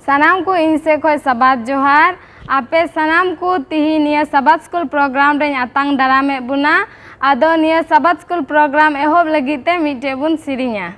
सनाम को इनसे खोय सबात जोहार आपे सनाम को तिही निया सबात स्कूल प्रोग्राम रे आतांग दारामे बुना आदो निया सबात स्कूल प्रोग्राम एहोब लगिते मिटे बुन सिरिnya।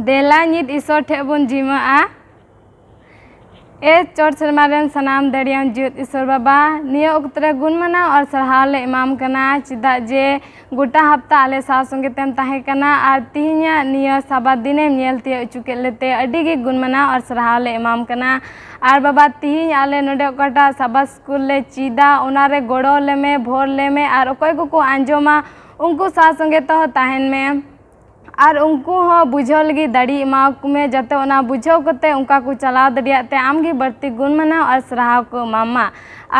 देला नित ईश्वर ठेबुन जिमा ए चोट सरमारन सनाम दरियान जुत ईश्वर बाबा निया उक्तरे गुणमना और सराहाव ले इमाम कना चिदा जे गोटा हफ्ता आले साव संगे तेम ताहे कना आर तिहिnya निया साबा दिने नेलते चुके लेते अडी गे गुणमना और सराहाव ले इमाम कना आर बाबा तिहिnya आले नोडे ओकाटा साबा स्कूल ले चिदा ओनारे गोड़ो ले में भोर ले में आर ओकोय को आंजोमा उनको साव संगे तो ताहेन में और उनको हो बुझो लगी दाड़ी एमाक में जाते ओना बुझो कते उनका को चलाव दरियाते आमगी बढ़ती गुणमना और सराहाव को मामा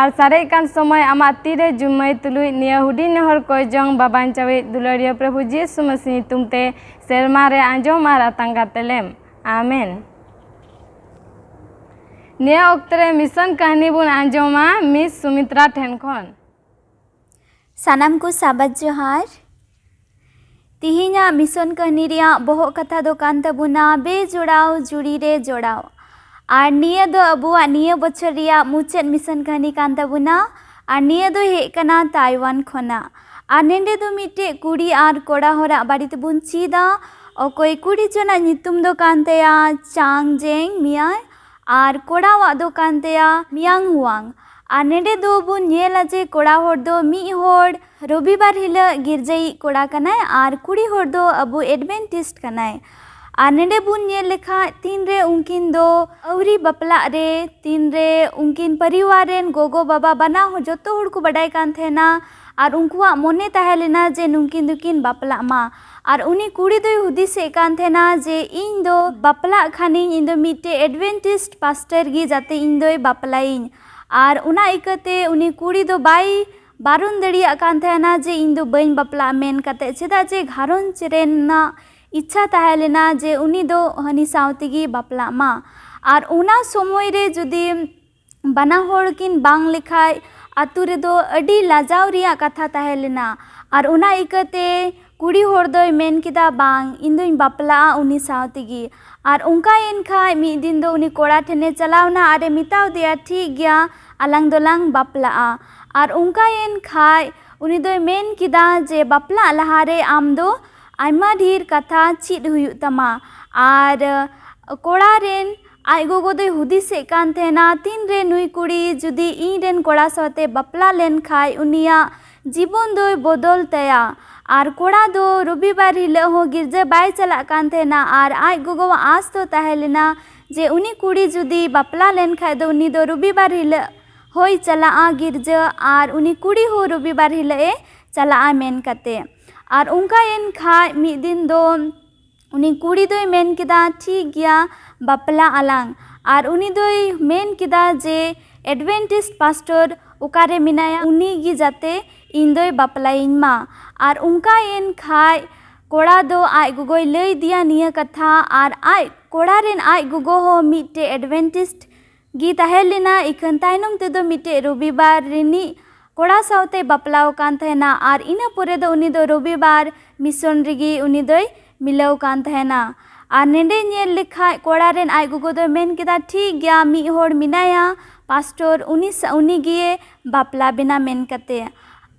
और सारे कान समय आमा तीरे जुम्मई तुलुई निया हुडी नहर कोई जंग बाबान चावे दुलरिया प्रभु यीशु मसीह तुमते सेरमा रे आंजो मारा तंगा तेलेम आमेन। निया ओक्तरे मिशन कहानी बुन आंजोमा मिस सुमित्रा ठेन खन सानाम को साबात जोहार तिहिnya मिशन कहानी रिया बोहो कथा दो कान तबुना बेजोड़ाव जुड़ी रे जोड़ाव और निया दो अबुआ निया बछर रिया मुचेद मिशन कहानी कान तबुना और निया दो हेकना ताइवान खोना और नेंडे दो मिटे कुड़ी और कोड़ा होरा बाड़ी तबुन चीदा और कोई कुड़ी जोना नितुम दो कान तया चांगजेंग मिया और कोड़ा वा दो कान तया मियांग हुआंग और नेंडे दो बुन नेला जे कोड़ा होड़ दो मी होड़ रविवार हिला गिरजाई कोड़ा कनाय और कुड़ी होड़ दो अबु एडवेंटिस्ट कनाय और नेंडे बुन नेल लेखा तीन रे उनकिन दो अवरी बपला रे तीन रे उनकिन परिवार रेन गोगो बाबा बना हो जतो होड़ को बडाय कान थेना और उनकुआ मोने ताहे लेना जे नुनकिन दुकिन बापला मा और उनी कुड़ी दो हुदिसे कान थेना जे इन दो बापला खानी इन दो मिटे एडवेंटिस्ट पास्टर गी जाते इन दो बापलाइन और उना इकते उनी कुड़ी दो बाई बारुन दड़िया कान थेना जे इन दो बइन बापला मेन कते चेदा जे घारोंज रेना इच्छा ताहे लेना जे उनी दो हनी सावतेगी बापला मा और उना समय रे जुदी बना होड़ किन बांग लिखाय आतु रे दो अडी लाजाव रिया कथा ताहे लेना और उना इकते कुड़ी होड़ दोय मेन किदा बांग इन दोई बापला उनी साव तेगी और उनका एन खाय मी दिन दो उनी कोड़ा ठेने चलावना आरे मिताव दिया ठीक गया आलांग दोलांग बापला और उनका एन खाय उनी दोय मेन किदा जे बापला लहारे आम दो आयमा ढेर कथा चिद हुयुग तमा और कोड़ा रेन आई गोगो दोय हुदिसे कान थेना तीन रे नुई कुड़ी जुदी इन रेन कोड़ा साथे बापला लेन खाय उनिया जीवन दोय बदल तया और कोड़ा दो रविवार हिलो हो गिरजा बाय चला कान थेना और आई गोगो आस तो ताहेलेना जे उनी कुड़ी जुदी बापला लेन खाय दो उनी दो रविवार हिलो होय चला गिरजा और उनी कुड़ी हो रविवार हिलो ए चला मेन कते और उनका एन खाय मी दिन दो उनी कुड़ी दोय मेन किदा ठीक गया बापला आलांग और उनी दोय मेन किदा जे एडवेंटिस्ट पास्टर उकारे मिनाया उनी गी जाते इन दोय बापलाइन मा और उनका एन खाय कोड़ा दो आय गुगोय लय दिया निया कथा और आय कोड़ा रेन आय गुगो हो मिटे एडवेंटिस्ट गी ताहेलेना इखन तायनम ते दो मिटे रविवार रिनी कोड़ा सावते बापलाव कान थेना और इना पोरे दो उनी दो रविवार मिशन रिगी उनी दोय मिलाव कान थेना और नेंडे नेल लेखाय कोड़ा रेन आय गुगो दो मेन किदा ठीक गया मी होड़ मिनाया पास्टर उनी गिए बापला बिना मेन कते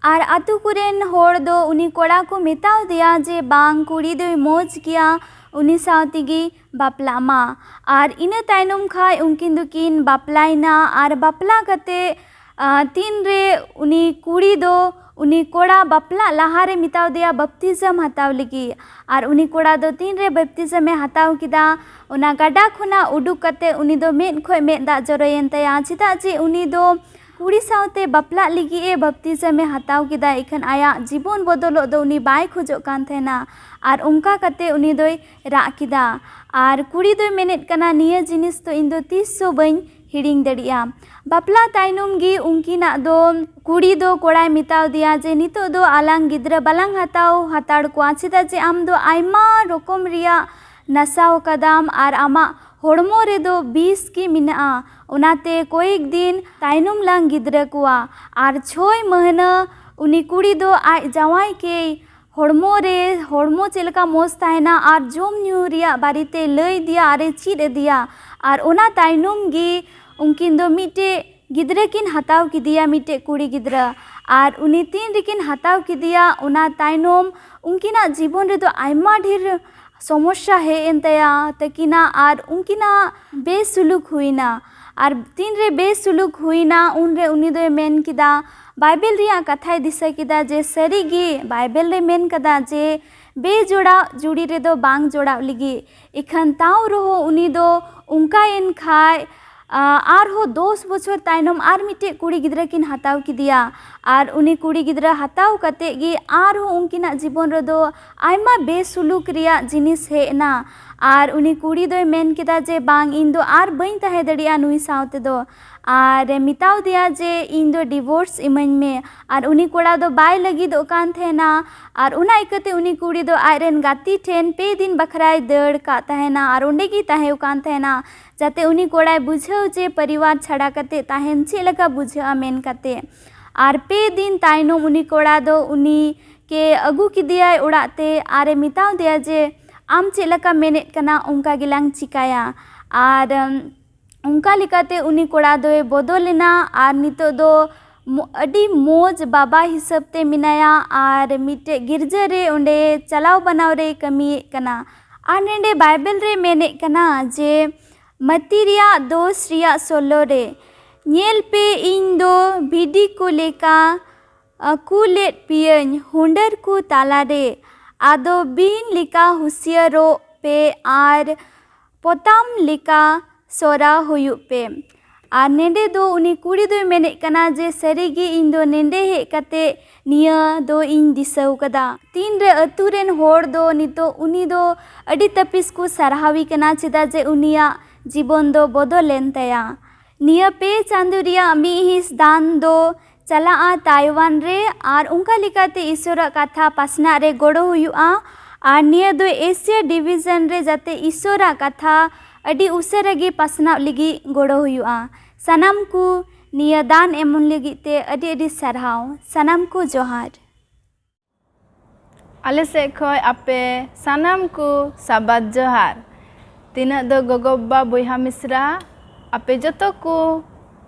और आतु कुरेन होड़ दो उनी कोड़ा को मेताव दिया जे बांग कुड़ी दो मोज किया उनी सावतिगी बापला मा और इना तायनम खाय उनकिन दुकिन बापलाइना और बापला कते तीन रे उनी कुड़ी दो उनी कोड़ा बापला लहारे मिताव दिया बपतिजम हताव लगी और उनी कोड़ा दो तीन रे बपतिजम में हताव किदा उना गड्डा खुना उडुक कते उनी दो मेन खोय मेन दा जरोयन तया चिता जे उनी दो कुड़ी सावते बापला लगी ए बपतिजम में हताव किदा इखन आया जीवन बदलो दो उनी बाय खोजो कान थेना और उनका कते उनी दोय रा किदा और कुड़ी दोय मेनेत कना निया जिनिस तो इन दो 300 बइन हिडिंग दड़िया बापला तायनम गी उनकिना दो कुड़ी दो कोड़ाय मिताव दिया जे नितो दो आलांग गिद्रा बालांग हताव हताड़ कोआ चिदा जे आम दो आयमा रकम रिया नसाव कदाम और आमा होड़मो रे दो 20 की मिना उनाते कोईक दिन तायनम लांग गिद्रा कुआ और 6 महीना उनी कुड़ी दो आय जावाई के होड़मो चेलका मोज ताहेना और जोम न्यू रिया बारीते लय दिया और चीद दिया और उना तायनम गी उनकिन दो मिटे गिद्रा किन हताव किदिया मिटे कुड़ी गिद्रा और उनी तीन रिकिन हताव किदिया उना तायनम उनकिना जीवन रे दो आयमा ढेर समस्या है एनतया तकिना और उनकिना बेसुलुक हुईना और तीन रे बेसुलुक हुईना उन रे उनी दो मेन किदा बाइबल रिया कथाय दिसा किदा जे सरीगी बाइबल रे मेन कदा जे बेजोड़ा जुड़ी रे दो बांग जोड़ा लिगी इखन ताव रहो उनी दो उनका एन खाय आर हो 10 बछर तायनम आर मिटे कुड़ी गिद्रा किन हताव किदिया और उनी कुड़ी गिद्रा हताव कते गी आर हो उनकिना जीवन रे दो आयमा बेसुलुक रिया जिनिस हेना और उनी कुड़ी दोय मेन किदा जे बांग इन दो आर बइन ताहे दड़िया नुई सावते दो और मिताव दिया जे इन दो डिवोर्स इमन में और उनी कोड़ा दो बाय लगी दो कान थेना और उना इकते उनी कुड़ी दो आयरन गाती ठेन पे दिन बखराय दड़ का तहेना और उंडे की ताहे कान थेना जाते उनी कोड़ाय बुझाव जे परिवार छड़ा कते ताहेन चे लगा बुझा मेन कते और पे दिन तायनम उनी कोड़ा दो उनी के अगू किदिया उड़ाते आरे मिताव दिया जे आम चे लका मेनेत कना उनका गिलांग चिकाया और उनका लिकाते उनी कोड़ा दोय बदलेना और नितो दो अडी मोज बाबा हिसाब ते मिनाया और मिटे गिरजा रे उंडे चलाव बनाव रे कमी कना और नेंडे बाइबल रे मेने कना जे मती रिया 2 रिया 16 रे नेल पे इन दो भिडी को लेका कुलेट पियन हुंडर को ताला रे आदो बीन लिका हुसियारो पे और पोताम लिका सोरा हुयुग पे और नेंडे दो उनी कुड़ी दो मेने कना जे सरीगी इन दो नेंडे हे कते निया दो इन दिसौ कदा तीन रे अतु रेन होड़ दो नितो उनी दो अडी तपिस को सरहावी कना चिदा जे उनिया जीवन दो बदलेन तया निया पे चांदुरिया मी हिस दान दो चला ताइवान रे और उनका लिकाते ईश्वर कथा पासना रे गोड़ो हुयुआ और निया दो एशिया डिवीजन रे जाते ईश्वर कथा अडी उसरगे पासना लगी गोड़ो हुयुआ सनाम को निया दान एमन लगी ते अडी अडी सरहाव सनाम को जोहार आले से खोय आपे सानाम को साबाद जोहार तीना दो गोगोबा बोहा मिश्रा आपे जतो को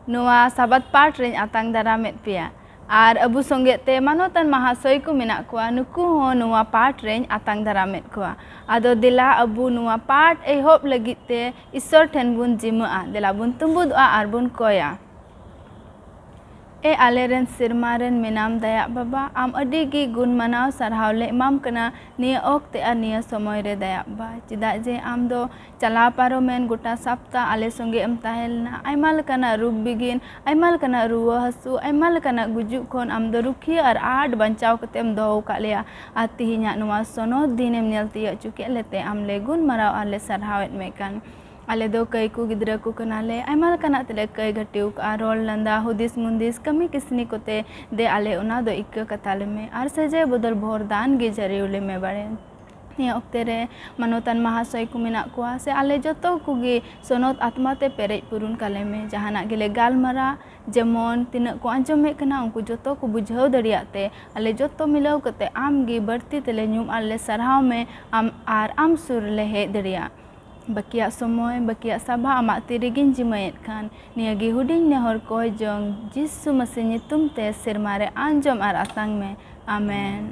नुआ साबाद पाठ रें आतांग दारामेत पिया और अबू संगे ते मानोतन महाशय को मेना कुआ नुकु हो नुआ पाठ रें आतांग दारामेत कुआ आदो दिला अबू नुआ पाठ एहोब लगित ते ईश्वर ठेन बुन जिमा दिला बुन तुम्बुदआ आर बुन कोया ए आलेरन सिरमारन मेनाम दया बाबा आम अडिगी गुण मनाव सरहावले इमाम कना निया ओक्ते आ निया समय रे दया बा चिदा जे आम दो चला पारो मेन गोटा सप्ता आले संगे एम ताहेलना आयमा लकाना रूप बिगिन आयमा लकाना रुवा हसु आयमा लकाना गुजु खोन आम दो रुखी और आड बंचाव कतेम दोहो कालिया आ तिहिnya नुवा सोनो दिनेम नेल तिया चुके लेते आम ले गुण मराव आले सरहावेत मेकन आले दो कई को गिद्रा को कनाले आयमा लकाना तले कई घटिउ का रोल लंदा हुदिस मुंदिस कमी किसनी कोते दे आले उना दो इक्क कताले में आर सजे बदल भोर दान गे जरिउले में बड़े निया ओक्ते रे मानोतन महाशय को मेना कुआ से आले जतो कुगी सोनोत आत्मा ते पेरेज पुरुन काले में जहाना गेले गालमारा जेमन तिना को आंजमे कना उनको जतो को बुझाव दरियाते आले जतो मिलाव कते आम गे बढ़ती तले न्यूम आले सरहाव में आम आर आम सुर ले हे दरिया बकिया समय बकिया सभा आमा तिरिगिन जिमायत खान नियागी हुडिंग नेहर कोय जंग जिसु मसीह नितुम ते सिरमारे आंजम आर आतांग में आमेन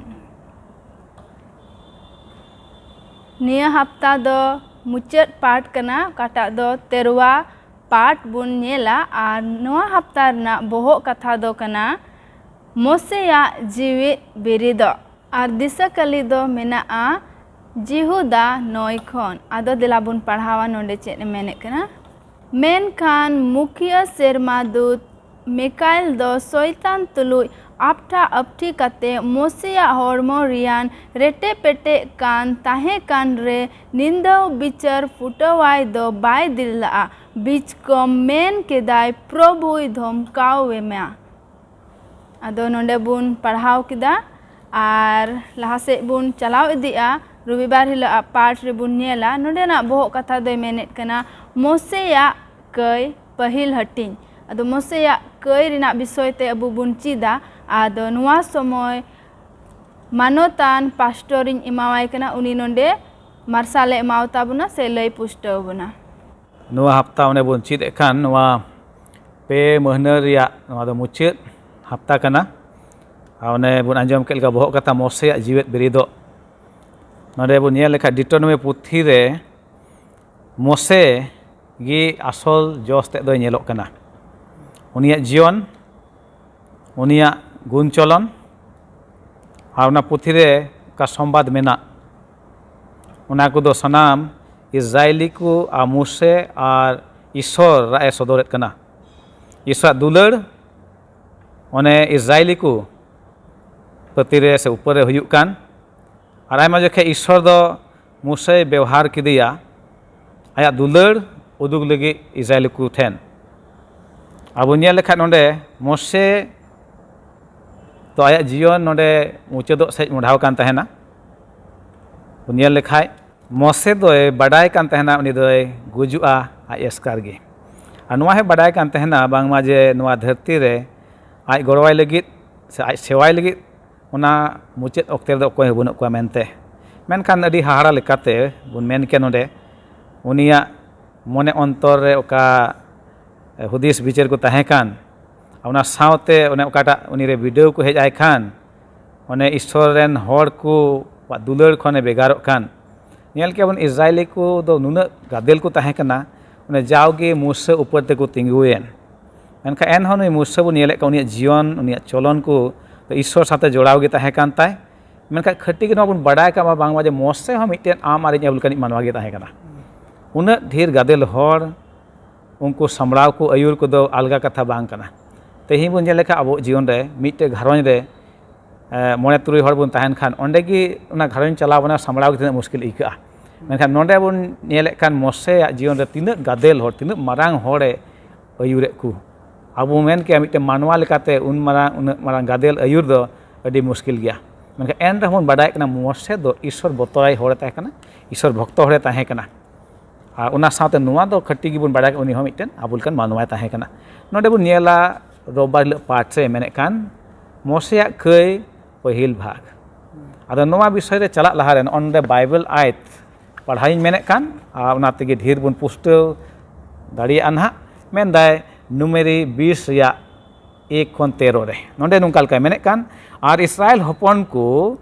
निया हफ्ता दो मुचाद पाठ कना काटा दो तेरवा पाठ बुन नेला आर नवा हफ्ता रना बोहो कथा दो कना मोसेया जीवित बिरिदो आर दिसा कली दो मेना जिहुदा नोय खन आदो दिलाबुन पढ़ावा नोंडे चेद मेने कना मेन खान मुखिया सेरमा दूत मिकाइल दो शैतान तुलुय आपठा अपठी कते मोसिया हॉर्मो रियान रेटे पेटे कान ताहे कान रे निंदाव बिचार फुटवाय दो बाय दिल्ला बीच को मेन के दाय प्रभुय धमकाव वेमा आदो नोंडे बुन पढ़ाव किदा आर लहासे बुन चलाव इदिया रविवार हिला पाठ रे बुन नेला नोंडेना बोहो कथा दो मेनेत कना मोसेया कई पहिल हटिंग आदो मोसेया कई रिना विषय ते अबु बुन चिदा आदो नुआ समय मानोतान पास्टोरिंग इमावाय कना उनी नोंडे मार्साले इमावता बुना से लय पुष्टव बुना नुआ हफ्ता उन्हें बुन चिद एखान नुआ पे महीना रिया नुआ दो मुचाद हफ्ता कना उन्हें बुन आंजम के लगा बोहो कथा मोसेया जीवित बिरिदो नोंडे बुन नेल लेखा डिटोनोमी पुथी रे मोसे गी आसल जोस ते दो नेलोक कना उनिया जीवन उनिया गुण चलन और उना पुथी रे का संवाद मेना उना को दो सनाम इज़राइली को आ मूसे और ईश्वर राय सदोरेत कना ईश्वर दुलड़ उन्हें इज़राइली को पतिरे से ऊपर हुयुक कान और आयमा जखे ईश्वर दो मूसे व्यवहार किदिया आया दुलड़ उदुग लगी इज़राइली को ठेन अब नेल लेखा नोंडे मोसे तो आया जीवन नोंडे मुचादो से मुढ़ाव कान तहेना नेल लेखाय मोसे दो बडाय कान तहेना उनी दो गुजुआ आ एस्कार गे आ नुआ हे बडाय कान तहेना बांगमा जे नुआ धरती रे आज गड़वाय लगित से आज सेवाय लगित उना मुचाद ओक्ते दो कोय बुन को मेनते मेनखान अडी हाहाड़ा लेकाते बुन मेन के नोंडे उनिया मने अंतर रे ओका हुदिस विचार को तहे कान उना सावते उन्हें ओकाटा उनी रे वीडियो को हेज आय खान उन्हें ईश्वर रेन हर को दुलड़ खने बेगारो कान नेल के बन इज़राइली को दो नुना गादेल को तहे कना उन्हें जाओगे मूसे ऊपर ते को तिंगुएन मेनखा एन हन मूसे बन नेले का उनिया जीवन उनिया चलन को तो ईश्वर साथे जोड़ाव गे तहे कान ताय मेनखा खटी के बन बडाय का बांगमा जे मोसे हम मिटेन आम आरे नेबल कनि मानवा गे तहे कना उना ढेर गादेल हर उनको समड़ाव को आयुर को दो अलगा कथा बांग कना तेही बन जेल लेखा अब जीवन रे मिटे घरंज रे मने तुरुय हर बन तहन खान ओंडे गी उना घरंज चलाव बना समड़ाव के तिना मुश्किल इका मेनखान नोंडे बन नेले खान मोसे जीवन रे तिना गादेल हर तिना मारांग हरे आयुरे को अब मेन के मिटे मानवा लेकाते उन मारांग गादेल आयुर दो अडी मुश्किल गया मेनखान एन रे बन बाडाय कना मोसे दो ईश्वर बतराय हरे तहे कना ईश्वर भक्त हरे तहे कना और उना साथे नुआ दो खट्टी गी बन बाडाय उनी हो मिटेन आबुल कान मानवा तहे कना नोंडे बन नेला रोबार पाठ से मेने कान मोसेया कई पहिल भाग ᱟᱫᱚ ᱱᱚᱣᱟ ᱵᱤᱥᱚᱭ ᱨᱮ ᱪᱟᱞᱟᱜ ᱞᱟᱦᱟᱨᱮ ᱱᱚᱸᱰᱮ ᱵᱟᱭᱵᱮᱞ ᱟᱭᱟᱛ ᱯᱟᱲᱦᱟᱣᱤᱧ ᱢᱮᱱᱮᱫ ᱠᱟᱱ ᱟᱨ ᱚᱱᱟ ᱛᱮᱜᱮ ᱰᱷᱮᱨ ᱵᱚᱱ ᱯᱩᱥᱴᱟᱹᱣ ᱫᱟᱲᱮᱭᱟᱜᱼᱟ ᱱᱟᱦᱟᱜ ᱢᱮᱱᱫᱟᱭ ᱱᱩᱢᱮᱨᱤ 20 ᱨᱮᱭᱟᱜ 1 ᱠᱷᱚᱱ 13 ᱨᱮ ᱱᱚᱸᱰᱮ ᱱᱚᱝᱠᱟ ᱞᱮᱠᱟᱭ ᱢᱮᱱᱮᱫ ᱠᱟᱱ ᱟᱨ ᱤᱥᱨᱟᱭᱮᱞ ᱦᱚᱯᱚᱱ ko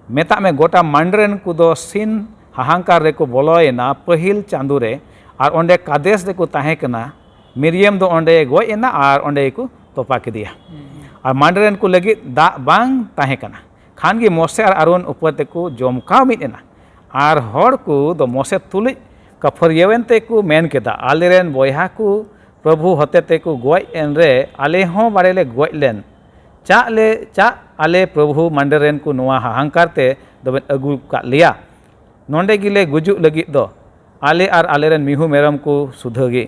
ᱢᱮᱛᱟᱜ ᱢᱮ ᱜᱚᱴᱟ ᱢᱟᱱᱰᱨᱮᱱ ᱠᱚᱫᱚ ᱥᱤᱱ ᱦᱟᱦᱟᱝᱠᱟᱨ ᱨᱮᱠᱚ ᱵᱚᱞᱚᱭᱮᱱᱟ ᱯᱟᱹᱦᱤᱞ ᱪᱟᱸᱫᱳ ᱨᱮ ᱟᱨ ᱚᱸᱰᱮ ᱠᱟᱫᱮᱥ ᱨᱮᱠᱚ ᱛᱟᱦᱮᱸ ᱠᱟᱱᱟ ᱢᱤᱨᱤᱭᱟᱢ ᱫᱚ ᱚᱸᱰे ᱜᱚᱡ ᱮᱱᱟ ᱟᱨ ᱚᱸᱰे ᱜᱮᱠᱚ ᱛᱚᱯᱟ ᱠᱮᱫᱮᱭᱟ ᱟᱨ ᱢᱟᱱᱰᱨᱮᱱ ᱠᱚ ᱞᱟᱹᱜᱤᱫ ᱫᱟᱜ ᱵᱟᱝ ᱛᱟᱦᱮᱸ ᱠᱟᱱᱟ ᱠᱷᱟᱱ ᱜᱮ ᱢᱚᱥᱮ ᱟᱨ ᱟᱨᱚᱱ ᱩᱯᱚᱨ ᱛᱮᱠᱚ ᱡᱚᱢᱠᱟᱣ ᱢᱤᱫ ᱮᱱᱟ ᱟᱨ ᱦᱚᱲ ko ᱫᱚ ᱢᱚᱥᱮ ᱛᱩᱞᱩᱡ ᱠᱟᱯᱷᱟᱨᱤᱭᱟᱹᱣᱮᱱ ᱛᱮᱠᱚ ᱢᱮᱱ ᱠᱮᱫᱟ ᱟᱞᱮᱨᱮᱱ ᱵᱚᱭᱦᱟ ko प्रभु होते तेको गोज एन रे आले हों बारे ले गोज लेन चा आले प्रभु मंडरेन को नुआ हाहांकार ते दोबेन अगु का लिया नोंडे गिले गुजु लगी दो आले आर आलेरेन मिहु मेरम को सुधगी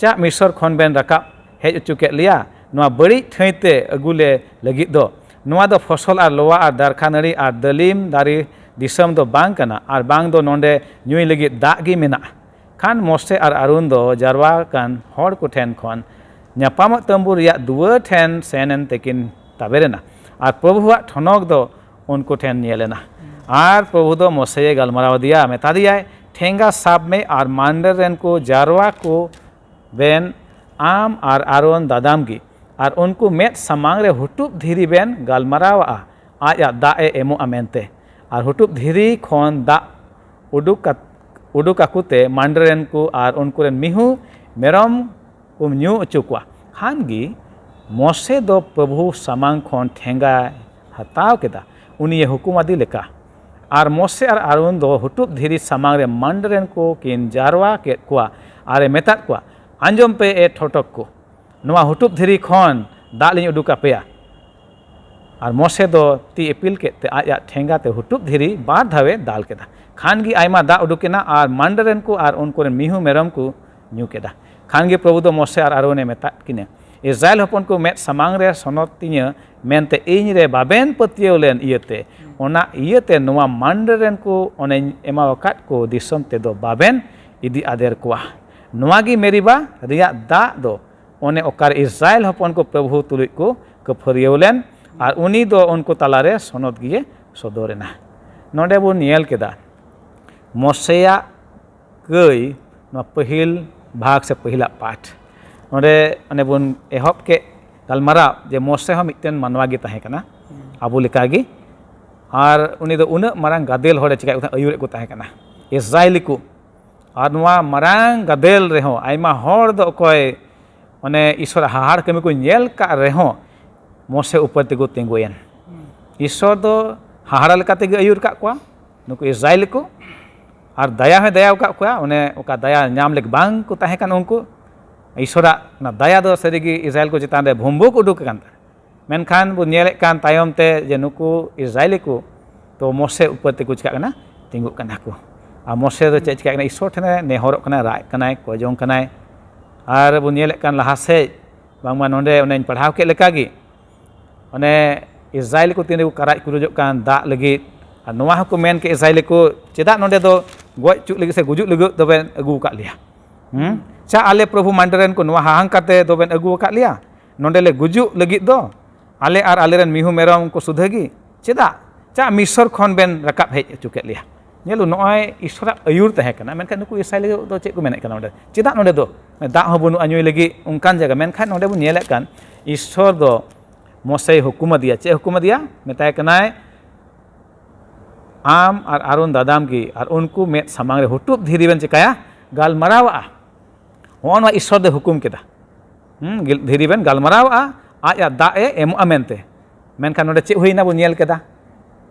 चा मिसर खन बेन रकाब हेज चुके लिया नुआ बड़ी ठैते अगुले लगी दो नुआ दो फसल आर लोआ आर दारखानरी आर दलीम दारी दिसम दो बांग कना आर बांग दो नोंडे न्यूई लगी दागी मेना खान मोसे आर अरुण दो जारवा कान हर को ठेन खन न्यापाम तंबू रिया दुआ ठेन सेनन तेकिन ताबेरेना आर प्रभुआ ठनक दो उनको ठेन नियलेना आर प्रभु दो मोसे गलमराव दिया मेता दिया ठेंगा साब में आर मांडर रेन को जारवा को बेन आम आर अरुण दादाम की आर उनको मेट समांग रे हुटुप धीरी बेन गलमराव आज दा एमो अमेनते आर हुटुप धीरी खन दा उडुकाकुते मांडरेन को आर उनकुरेन मिहु मेरम को न्यू अचुकवा खानगी मोसे दो प्रभु सामांग खन ठेंगा हताव केदा उनी ये हुकुम आदि लेका आर मोसे आर आरुन दो हुटुप धीरी सामांग रे मांडरेन को किन जारवा के कुआ आरे मेतात कुआ अंजम पे ए ठोटक को नुआ हुटुप धीरी खन दालिन उडुका पेया आर मोसे दो ती एपिल के ते आज ठेंगा ते हुटुप धीरी बार धावे दाल केदा खानगी आयमा दा उडुकेना आर मांडरेन को आर उनकोरेन मिहु मेरम को न्यू केदा खानगी प्रभु दो मोसे आर आरोने मेतात किने इस्राएल हपन को मेट समांग रे सनोतिया मेनते इन रे बाबेन पतियोलेन इयते ओना इयते नुआ मांडरेन को ओने एमा वकात को दिसम ते दो बाबेन इदी आदेर कोआ नुआगी मेरीबा रिया दा दो ओने ओकार इस्राएल हपन को प्रभु तुलुज को कफरियोलेन आर उनी दो उनको तालारे सनोत गिए सदोरेना नोंडे बो नियल केदा मोसेया गई पहिल भाग से पहिला पाठ नोंडे अने बुन एहब के गलमारा जे मोसे हो मिटन मानवागी ताहे कना आबो लेकागी आर उनी दो उन मारांग गादेल होड़े चिका अयुरे को ताहे कना इस्राएली को आर नुआ मारांग गादेल रेहो आइमा होड़ दो कोय माने ईश्वर हाहाड़ कमी को नेल का रेहो मोसे ऊपर तेगो तेंगोयन ईश्वर दो हाहाड़ा लेका तेगे अयुर का कोआ नुको इस्राएली को आर दया है दया का कोया उन्हें ओका दया नाम लेक बांग को ताहे कान उनको ईश्वरा ना दया दो सरीगी इस्राएल को चितान रे भुम्बुक उडुक कान मेनखान बो नेले कान तायम ते जे नुको इस्राएली को तो मोसे ऊपर ते कुछ काना तिंगु काना को आ मोसे दो चेच काना ईश्वर ठने नेहर काना राय कानाय कोजों कानाय आर बो नेले कान लहा से बांगमा नोंडे उन्हें पढ़ाव के लेकागी उन्हें इस्राएल को तिने को कराज कुरुजो कान दा लगी और नोआ को मेन के इस्राएली को चेदा नोंडे दो गोज चुक लगी से गुजुक लगी दोबेन अगु का लिया चा आले प्रभु मांडरेन को नुआ हाहां काते दोबेन अगु का लिया नोंडे ले गुजुक लगी दो आले आर आलेरेन मिहु मेरम को सुधगी चेदा चा मिसर खन बेन रकाब हेज चुके लिया नेलु नोय ईश्वर अयुर तहे कना मेनखान नुकु इस्राएली दो चेक को मेने कना नोंडे चेदा नोंडे दो दा हो बनु अञुय लगी उनकान जगह मेनखान नोंडे बु नेले कान ईश्वर दो मोसे हुकुम दिया चे हुकुम दिया मेताय कनाय आम और आरुन दादाम की और उनको मेट सामांग रे हुटुप धीरी बेन चिकाया गालमरावा होन ईश्वर दे हुकुम केदा धीरी बेन गालमरावा आज दा एम अमेनते मेनखान नोडे चे हुईना बो नेल केदा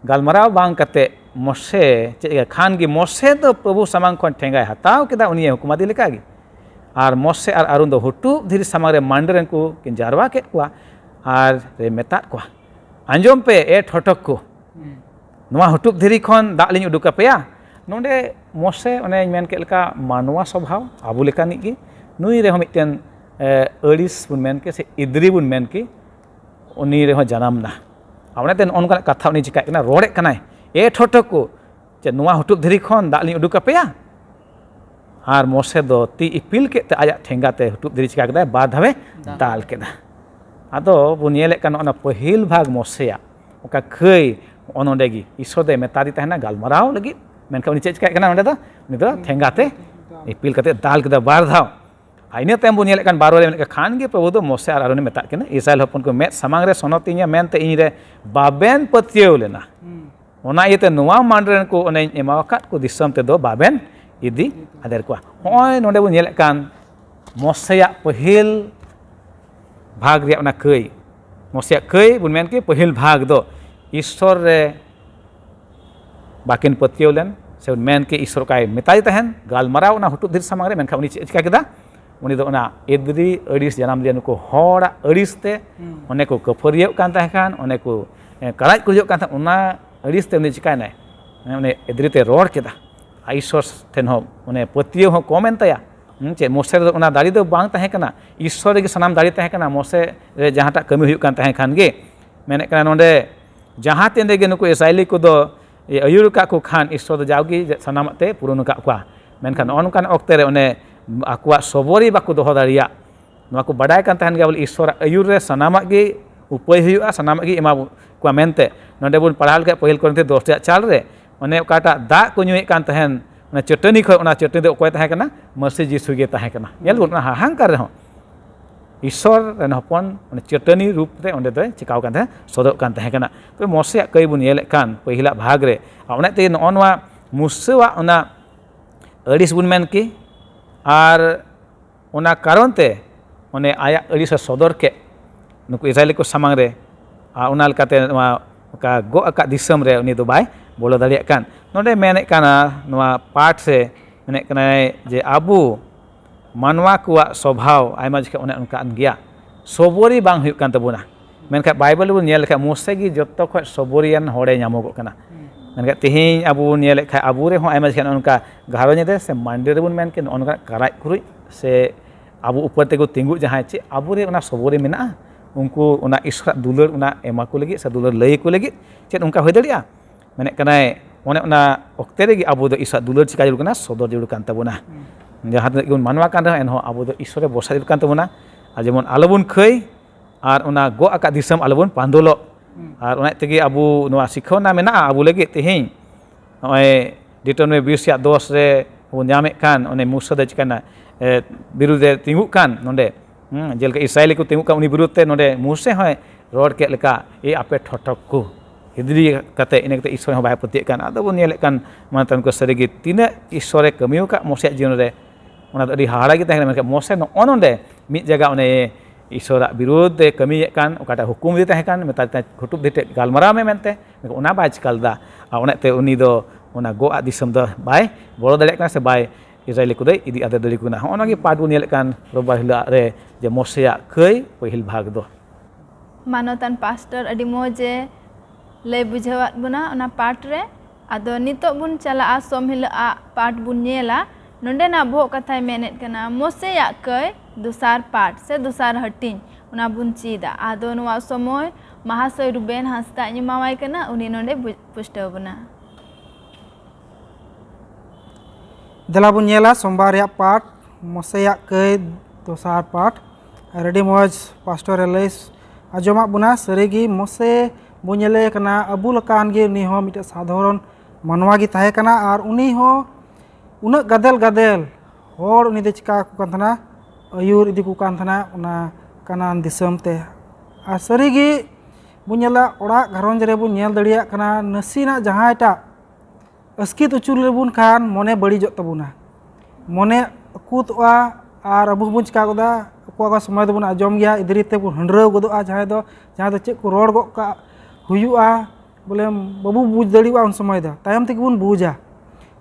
गालमराव बांग कते मोसे चे खान की मोसे दो प्रभु सामांग खन ठेंगाय हताव केदा उनी हुकुम आदि लेकागी और मोसे और आरुन दो हुटुप धीरी सामांग रे मांडरेन को किन जारवा के कुआ और रे मेतात कुआ अंजम पे ए ठोटक को नुआ हुटुप धीरी खन दालिन उडुका पेया नोंडे मोसे ओने मेन के लेका मानवा स्वभाव आबो लेकानी की नुई रे मिटन अड़िस बुन मेन के से इद्री बुन मेन की उनी रे जनामना आवने तेन ओनका कथा उनी चिका कना रोड़े कनाय ए ठोटक को जे नुआ हुटुप धीरी खन दालिन उडुका पेया आर मोसे दो ती इपिल के ते आया ठेंगा ते हुटुप धीरी चिका कदा बार धावे दाल केदा आदो बुन नेले कन ओना पहिल भाग मोसेया ओका खै नोंडे गी ईश्वर दे मेतादी तहना गालमाराव लगी मेनखान उनी चेक चिकाय कना नोंडे दो ठेंगाते इपिल कते दाल कदा बार धाव आइने तेम बुन येले कान बारो रे मेनका खान गे प्रभु दो मोसे आर आरोने मेता केना इस्राएल हपन को मेत सामांग रे सोनोतिया मेनते इन रे बाबेन पतियो लेना ओना इते नोवा मानरेन को ओने एमावकात को दिसम ते दो बाबेन इदी आदेर को होय नोंडे बुन येले कान मोसेया पहिल भाग रे ओना कई मोसेया कई बुन मेन के पहिल भाग दो ईश्वर रे बाकिन पतियो लेन से मेन के ईश्वर काय मेताई तहन गालमाराव ना हुटु दिर सामांग रे मेनखा उनी चिका केदा उनी दो ओना एदरी अड़िस जनाम लिया नुको होड़ा अड़िस ते ओने को कफरियो कान तहे कान ओने को कड़ाज को हियो कान था ओना अड़िस ते उनी चिकाय नाय ओने एदरी ते रोड केदा ईश्वर ठेन हो ओने पतियो हो कमेन तया चे मोसे रे ओना दाड़ी दो बांग तहे कना ईश्वर गे सनाम दाड़ी तहे कना मोसे रे जहाटा कमी हुयो कान तहे खान गे मेने कना नोंडे जहां तेंदे गे नुको इस्राएली को दो अयुर का को खान ईश्वर दो जावगी सनामते पुरन का क्वा मेनखान ओनकान ऑक्ते रे ओने आकुआ सबोरी बाको दोहो दाड़िया नोआ को बाडाय कान तहन गे बोले ईश्वर अयुर रे सनामक गे उपाय हुआ सनामक गे एमा क्वा मेनते नोंडे बुन पढ़ाल के पहिल कोरते 10 चाल रे ओने ओकाटा दा को नुए कान तहन ओना चटनी खो ओना चटनी दो ओकय तहे कना मसी जीसु गे तहे कना येल बुन हाहांकार रे हो ईश्वर रेन हपन ओने चटनी रूप रे ओंडे दो चिकाव कान तहे सदक कान तहे कना तो मोसे कई बुन येले कान पहिला भाग रे ओने ते नोनवा मुसवा ओना अड़िस बुन मेन की आर ओना कारण ते ओने आया अड़िस सदर के नुकु इस्राएली को सामांग रे ओना लकाते का गो अका दिसम रे उनी दो बाय बोलो दाड़िया कान नोंडे मेने काना नोआ पाठ से मेने कना जे आबू मानवा कुआ स्वभाव आयमा जके ओने उनका गया सबोरी बांग हुयु कान तबुना मेनखा बाइबल बुन नेल लेखा मोसे गी जत्तो ख सबोरियान होड़े नामोगो कना मेनखा तिहिं आबू नेल लेखा आबू रे हो आयमा जके उनका घारों दे से मांडे रे बुन मेन के उनका कराय कुरुई से आबू ऊपर ते को तिंगु जहां चे आबू रे ओना सबोरी मेना उनको ओना ईश्वर दुलर ओना एमा को लगी से दुलर लई को लगी चेत उनका होय दाड़िया मेने कना ओने ओना ओक्ते रे आबू दो ईश्वर दुलर चिका जुल कना सदर जुल कान तबुना जहां तक मानवा कान रहे एनहो आबू दो ईश्वर बसा जुल कान तबुना आ जेमन आलोबुन खै आर ओना गो आका दिसम आलोबुन पांदोलो आर ओना तेगे आबू नोआ सिखोना मेना आबू लगी तिहिं ओय डिटोनमे 20:10 रे बो ᱧᱟᱢᱮ कान ओने मूसा दे चिकाना बिरुदे तिंगु कान नोंडे जेलका इस्राएली को तिंगु का उनी बिरुद ते नोंडे मूसे होय रोड के लेका ए आपे ठठक को हिदरी कते इने कते ईश्वर हो बाय पति कान आदो बो नेले कान मानतन को सरीगी तिना ईश्वर कमियो का मोसे जीवन रे ओना अडी हाड़ा गे तहन मेनका मोसे न ओनोंडे मिद जगह ओने ईश्वर बिरुद कमी कान ओकाटा हुकुम दे तहे कान मेता घुटुब देते गालमारा में मेनते ओना बाय चिकालदा ओने ते उनी दो ओना गो आ दिसम दो बाय बोलो दाड़े कान से बाय इस्राएली को दे इदी आदे दड़ी कुना ओना गे पाडु नेले कान रोबा हिला रे जे मोसेया कई पहिल भाग दो मानोतान पास्टर अडी मोजे ले बुझावत बुना ओना पाठ रे आदो नितो बुन चला सोम हिला पाठ बुन नेला नोंडे ना भो कथाय मेनेत कना मोसेया कई दुसार पाठ से दुसार हटिन ओना बुन चीदा आदो नुआ समय महाशय रुबेन हंसता मावाय कना उनी नोंडे पुष्टव बुना दला बुन नेला सोमवार या पाठ मोसेया कई दोसार पाठ रेडी मौज पास्टर एलेस आजमा बुना सरीगी मोसे बुनेले कना अबू लकान गे उनी हो मिटे साधारण मानवा गी ताहे कना आर उनी हो उना गदेल गदेल होड़ उनी दे चिका को कान थना अयुर इदी को कान थना उना कानान दिसम ते आर सरीगी बुनेला ओड़ा घरंज रे बुन नेल दड़िया कना नसीना जहांटा अस्कित उचुर लेबुन खान मने बड़ीजोग तबुना मने अकुतवा आर अबू बुन चिका गोदा को समय दो आजम गया इधरीते को हंड्रव गोदोआ जहाँ दो चेक को रोड गो का हुआ बोले बाबू बुझ दड़ीवा उन समय दो तायम तक बुन बुझा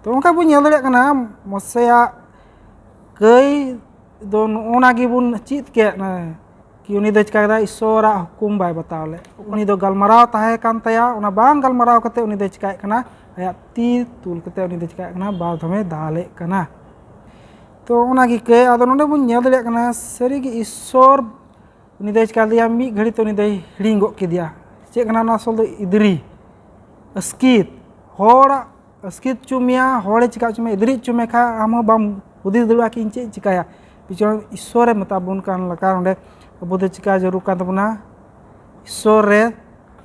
तो उनका बुन नेल दड़िया कना मोसेया कई दो ओना गी बुन चीत के कि उनी दो चिका ईश्वरा हुकुम बाय बतावले उनी दो गलमाराव ताहे कान तया ओना बांग गलमाराव कते उनी दो चिका कना आया ती तुल कते उनी दो चिका कना बाल धमे दाले कना तो उनागी के आदो नोंडे बुन नेल दड़िया कना सरीगी ईश्वर उनी दो चिका दिया मी घड़ी तो उनी दो हिड़िंग गो किदिया चे कना ना सल दो इदरी अस्कित होड़ा अस्कित चुमिया होड़े चिका चुमे इदरी चुमे खा हम बाम हुदी दड़वा कि चे चिकाया पिछो ईश्वर मता बुन कान लका नोंडे अबो दो चिका जरूर कान तबुना ईश्वर रे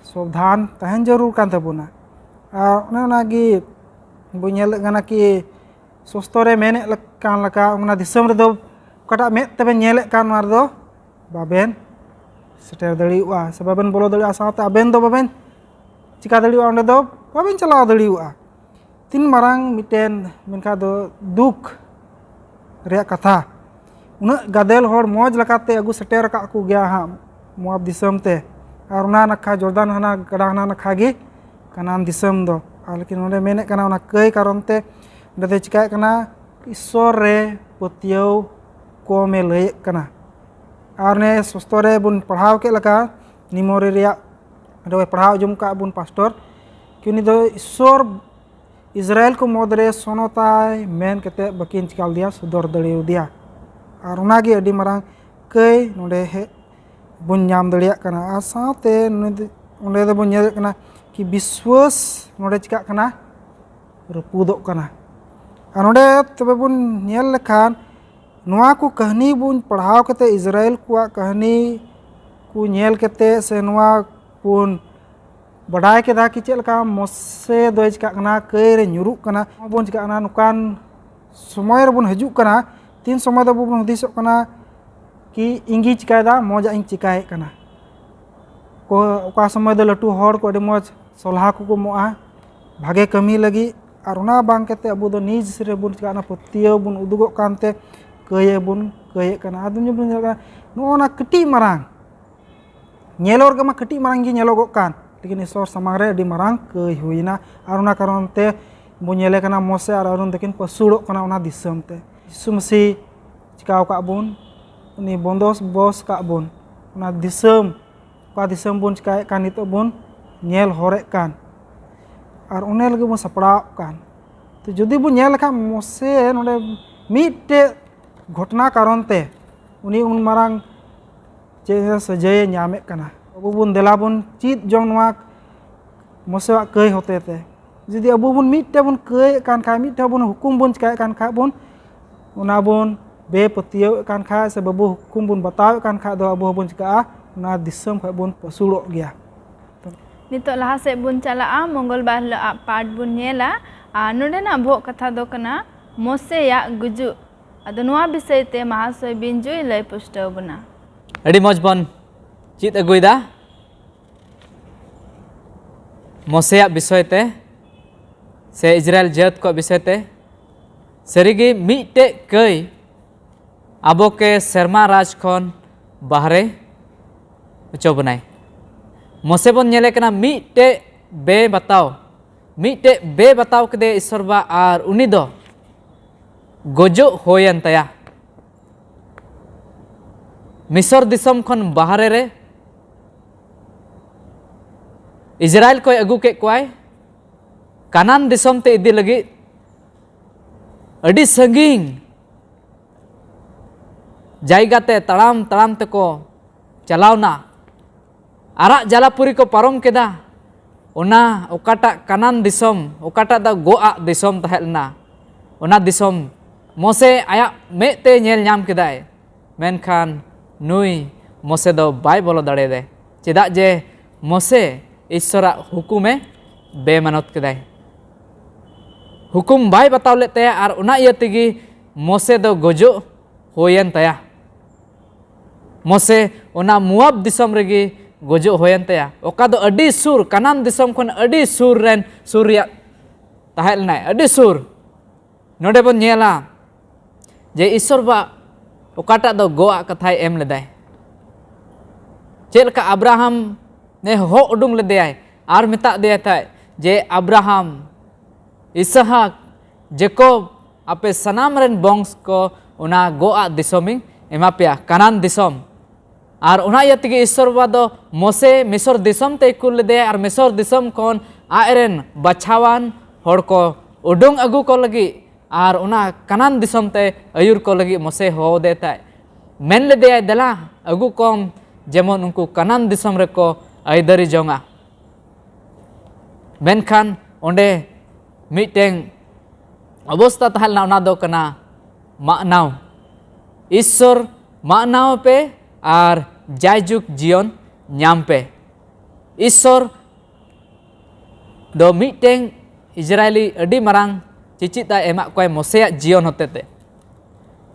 सावधान तहन जरूर कान तबुना और ओने ओनागी बो नेल गना कि सस्तो रे मेने कान लका ओना दिसम रे दो कटा में तबे नेले कान मार दो बाबेन सेटर दड़िवा से बाबेन बोलो दड़िवा साथ आबेन दो बाबेन चिका दड़िवा ओंडे दो बाबेन चलाव दड़िवा तीन मारांग मिटेन मेनका दो दुख रे कथा उना गादेल होड़ मौज लकाते अगु सेटर का को गया हां मोआब दिसम ते और उना नखा जोरदान हना गड़ा हना नखा गे कानान दिसम दो लेकिन ओंडे मेने कना उना कई कारण ते ओंडे दे चिकाय कना ईश्वर रे पतियौ को में लय कना और ने सस्तरे बुन पढ़ाव के लका निमोरे रिया दो पढ़ाव जुम का बुन पास्टर कि दो ईश्वर इजराइल को मदरे सोनोताय मेन कते बकिन चिकाल दिया सुदर दड़ियो दिया और उनागी अडी मारांग कई नोडे हे बुन नाम दड़िया कना आ साथे ओंडे दो बुन नेल कना कि विश्वास नोडे चिका कना रपुदो कना और नोडे तबे बुन नेल लेखान नोआ को कहानी बुन पढ़ाव कते इजराइल को कहानी को नेल कते से नोआ बुन बड़ाई केदा कि चेलका मोसे दो चिका कना कई रे न्युरुक कना बुन चिका कना नुकान समय रे बुन हजु कना तीन समय दो बुन हुदिसो कना कि इंगी चिकायदा मौजा इंग चिकाय कना को ओका समय दो लटू हड़ को अडी मौज सलाह को मोआ भागे कमी लगी और उना बांग कते अबु दो निज रे बुन चिका ना पतियो बुन उदुगो कानते कये बुन कये कना आदमी बुन जगा नोना कटी मारांग नेलोर गमा कटी मारांग गी नेलोगो कान लेकिन ईश्वर समांग रे अडी मारांग कय हुइना और उना कारण ते बुन नेले कना मोसे और अरुण तकिन पसुड़ो कना उना दिसम ते यीशु मसीह चिकाव का बुन उनी बंदोस बॉस का बुन उना दिसम का दिसम बुन चिकाय कान नितो बुन नेल होरे कान और उन्हें लगे बुन सपड़ाव कान तो जुदी बुन नेल लखा मोसे नोडे मिटे घटना कारण ते उनी उन मारांग चे सजय न्यामे कना अबु बुन देला बुन चीत जोंग नोआ मोसेवा कय होते ते जुदी अबु बुन मिटे बुन कय कान खा मिटे बुन हुकुम बुन चिकाय कान खा बुन उना बुन बेपतियो कान खा से बबु हुकुम बुन बताव कान खा दो अबु बुन चिका उना दिसम खा बुन पसुड़ो गया नितो लहा से बुन चला मंगलबार ला पाठ बुन नेला नोडेना भो कथा दो कना मोसे या गुजु अदो नोआ विषय ते महाशय बिंजुई लय पुष्टव बुना अड़ी मौज बन चित अगुइदा मोसेया विषय ते से इजराइल जात को विषय ते सरीगी मिटे कई आबो के शर्मा राज खन बाहरे उचो बनाए मोसे बन नेले कना मिटे बे बताओ कदे ईश्वर बा और उनी दो गोजो होयन तया मिसर दिसम खन बाहरे रे इजराइल को अगु के कोय कानान दिसम ते इदी लगी अडी संगिंग जायगा ते तड़ाम तड़ाम ते को चलावना आरा जलापुरी को पारम केदा ओना ओकाटा कानान दिसम ओकाटा दा गोआ दिसम तहेलना ओना दिसम मोसे आया में ते नेल नाम केदाय मेनखान नुई मोसे दो बाय बोलो दड़े दे चेदा जे मोसे ईश्वरा हुकुमे बेमानत केदाय हुकुम बाय बताव लेते और उना इयतिगी मोसे दो गोजो होयन तया मोसे उना मुआब दिसम रेगी गोजो होयन तया ओका दो अडी सुर कानान दिसम खन अडी सुर रेन सूर्या तहेलना अडी सुर नोडे बन नेला जे ईश्वर बा ओकाटा दो गोआ कथाय एम लेदाय चेलका अब्राहम ने हो उडुंग लेदेय और मेता दे था जे अब्राहम इसहाक जेकोब आपे सनाम रेन बंश को उना गोआ दिसोमिंग एमा पेया कानान दिसोम और उना यतिगे ईश्वर बा दो मोसे मिसर दिसम ते कुल दे और मिसर दिसम कोन आयरन बछावान होड़ को उडुंग अगु को लगी और उना कानान दिसम ते अयुर को लगी मोसे हो देता मेन ले दे दला अगु कम जेमन उनको कानान दिसम रे को आइदरी जोंगा मेनखान ओंडे मिटेंग अवस्था तहलना उना दो कना मानाव ईश्वर मानाव पे और जायजुग जीवन नाम पे ईश्वर दो मिटटें इजरायली अडी मरांग चिचिता एमा कोय मोसेया जीवन होते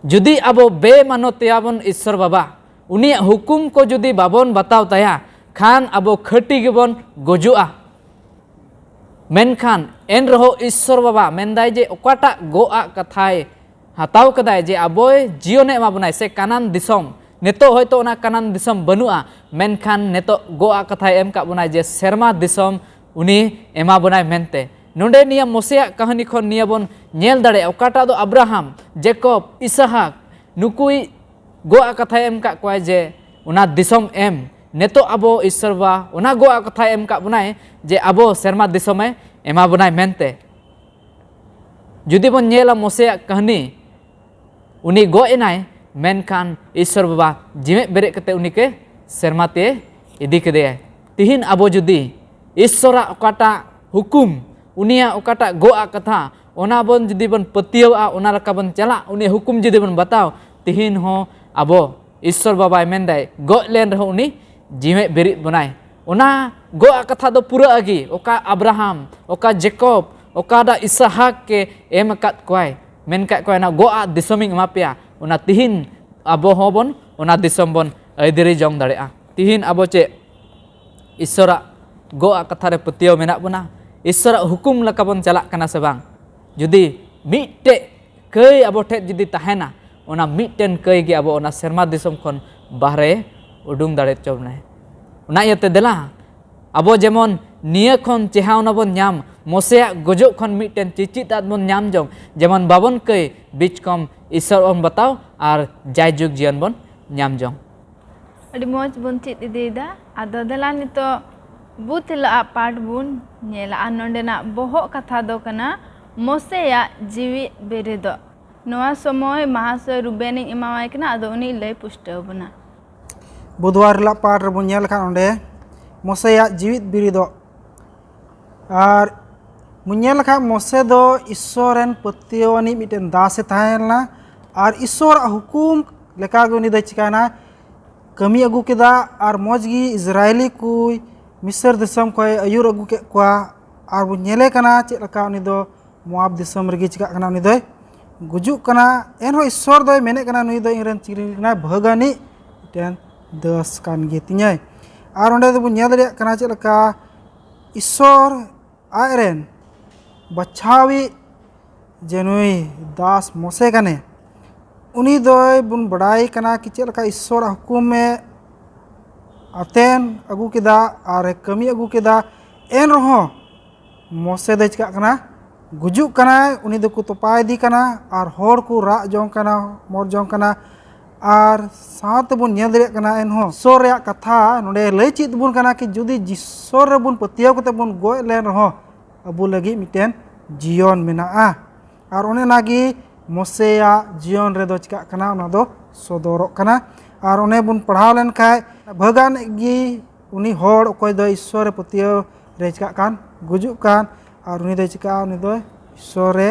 जुदी अबो बेमानोतियाबन ईश्वर बाबा उनी हुकुम को जुदी बाबन बताव तया खान अबो खटी गिबन गोजुआ मेनखान एन रहो ईश्वर बाबा मेनदाय जे ओकाटा गोआ कथाय हताव कदाय जे अबोय जीवने एमा बनाय से कानान दिसम नेतो होयतो ओना कानान दिसम बनुआ मेनखान नेतो गोआ कथाय एम का बनाय जे सेरमा दिसम उनी एमा बनाय मेनते नोंडे निया मोसेया कहानी खन निया बन नेल दाड़े ओकाटा दो अब्राहम जेकब इसहाक नुकुई गोआ कथाय एम का कोय जे ओना दिसम एम नेतो अबो ईश्वर बा ओना गोआ कथाय एम का बनाय जे अबो सेरमा दिसमे एमा बनाय मेनते जुदी बन नेला मोसेया कहानी उनी गो एनाय मेनखान ईश्वर बाबा जिमे बेरे कते उनी के सेरमा ते इदी कदे तिहिन अबो जुदी ईश्वरा ओकाटा हुकुम उनिया ओकाटा गोआ कथा ओना बन जुदी बन पतियवा ओना लका बन चला उनी हुकुम जुदी बन बताव तिहिन हो अबो ईश्वर बाबा मेनदाय गो लेन रहो उनी जिमे बेरे बनाय ओना गोआ कथा दो पूरा अगी ओका अब्राहम ओका जेकब ओका दा इसहाक के एम कात कोय मेन का कोय ना गोआ दिसमिंग मापिया ओना तिहिन अबो होबन ओना दिसम बन अइदिरी जंग दाड़ेआ तिहिन अबो चे ईश्वरा गोआ कथा रे पतियो मेना बना ईश्वरा हुकुम लका बन चला कना से बांग जुदी मिटे कई अबो ठे जुदी तहेना ओना मिटेन कई गे अबो ओना सेरमा दिसम खन बाहरे उडुंग दाड़े चोबने ओना यते देला अबो जेमन निया खन चेहावना बन नाम मोसेया गोजो खन मिटेन चिचितात बन नाम जंग जेमन बाबन कई बीच कम ईश्वर बन बताओ और जाय जुग जीवन बन नाम जंग अड़ी मौज बन चित इदीदा आदो देला नितो बुतला पाठ बुन नेला नोंडेना बोहो कथा दो कना मोसेया जीवी बेरेदो नोआ समय महाशय रुबेनी इमावाय कना आदो उनी लय पुष्टव बना बुधवार ला पाठ रबुन नेल खान ओंडे मोसेया जीवित बिरिदो और मुन्नेल खा मोसे दो ईश्वरन पतियोनी मिटेन दासे ताहेना और ईश्वर हुकुम लेका गुनी द चिकाना कमी अगु केदा और मौजगी इजरायली कुई मिस्र दिसम कोय अयुर अगु के कोआ और बुन्नेले कना चेलका उनी दो मोआब दिसम रगी चिका कना उनी दो गुजु कना एनहो ईश्वर दो मेने कना नुई दो इंगरन चिरिना भगानी टेन दस कान गेतिኛय और ओंडे दो बुन्नेल दरे कना चेलका ईश्वर आयरेन बचावी जेनुई दास मोसे कने उनी दोय बुन बड़ाई कना कि चेलका ईश्वर हुकुम में अतेन अगु केदा और कमी अगु केदा एन रहो मोसे दे चिका कना गुजु कना उनी दो को तोपाय दी कना और होड़ को रा जों कना मोर जों कना और साथ बुन नेल दरे कना एनहो ईश्वर या कथा नोडे लय चित बुन कना कि जुदी ईश्वर बुन पतियाव कते बुन गोय लेन रहो अबु लगी मिटेन जीवन मेना और ओने नागी मोसेया जीवन रे दो चिका कना ओना दो सदरो कना और ओने बुन पढ़ाव लेन खाय भगान गी उनी होड़ ओकोय दो ईश्वर पतियाव रे चिका कान गुजु कान और उनी दो चिका उनी दो ईश्वर रे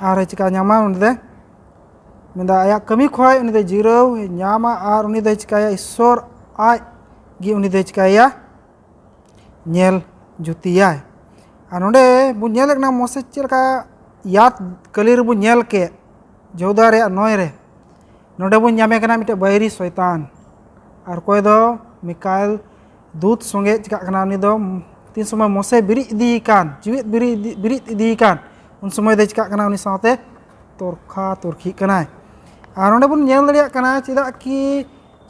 और चिका न्यामा उनी दे मेंदा आया कमी खोय उनी दो जिराव न्यामा और उनी दो चिका ईश्वर आय गी उनी दो चिकाया नेल जुतिया और नोडे बुन नेल ना मोसे चेलका याद कलीर बुन नेल के जोदा रे नय रे नोडे बुन न्यामे कना मिटे बैरी शैतान और कोय दो मिकाएल दूत संगे चिका कना उनी दो तीन समय मोसे बिरि इदी कान जीवित बिरि इदी कान उन समय दे चिका कना उनी साथे तोरखा तोरखी कना और नोडे बुन नेल दरिया कना चिदा कि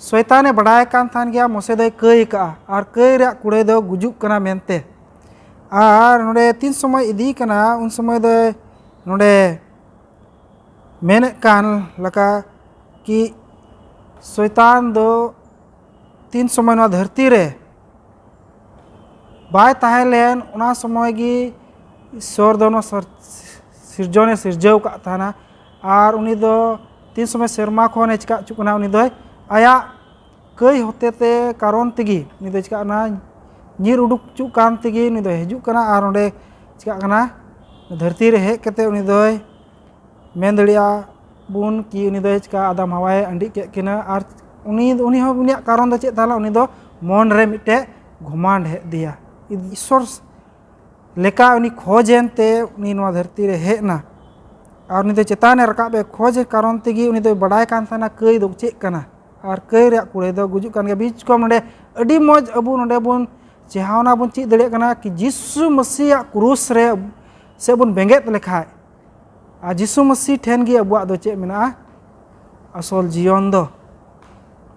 शैताने बड़ाय कान थान गया मोसे दो कई का और कई रे कुड़े दो गुजुक कना मेनते और नोडे तीन समय इदी कना उन समय दो नोडे मेने कान लका कि शैतान दो तीन समय ना धरती रे बाय ताहेलेन उना समय गी ईश्वर दो ना सिरजोने सिरजव का थाना और उनी दो तीन समय सेरमा खोने चिका चुकना उनी दो आया कई होते ते कारण तेगी उनी दो चिका ना नीर उडुक चुकान तेगी उनी दो हिजुक कना और ओंडे चिका कना धरती रे हेज कते उनी दो मेन दड़िया बुन कि उनी दो चिका आदम हवाए अंडी के किना और उनी हो उनिया कारण दो चेक ताला उनी दो मन रे मिटे घुमांड हे दिया ईश्वर लेका उनी खोजेनते उनी नवा धरती रे हेना और उनी तो चेताने रकाबे खोज कारण तेगी उनी तो बड़ाय कान थाना कई दो चेक कना और कई रे कुड़े दो गुजुक कान के बीच को नोडे अडी मौज अबु नोडे बुन चेहावना बुन चीज दड़े कना कि यीशु मसीह क्रूस रे से बुन बेंगेत लेखाय आ यीशु मसीह ठेन गी अबुआ दो चे मेना असल जीवन दो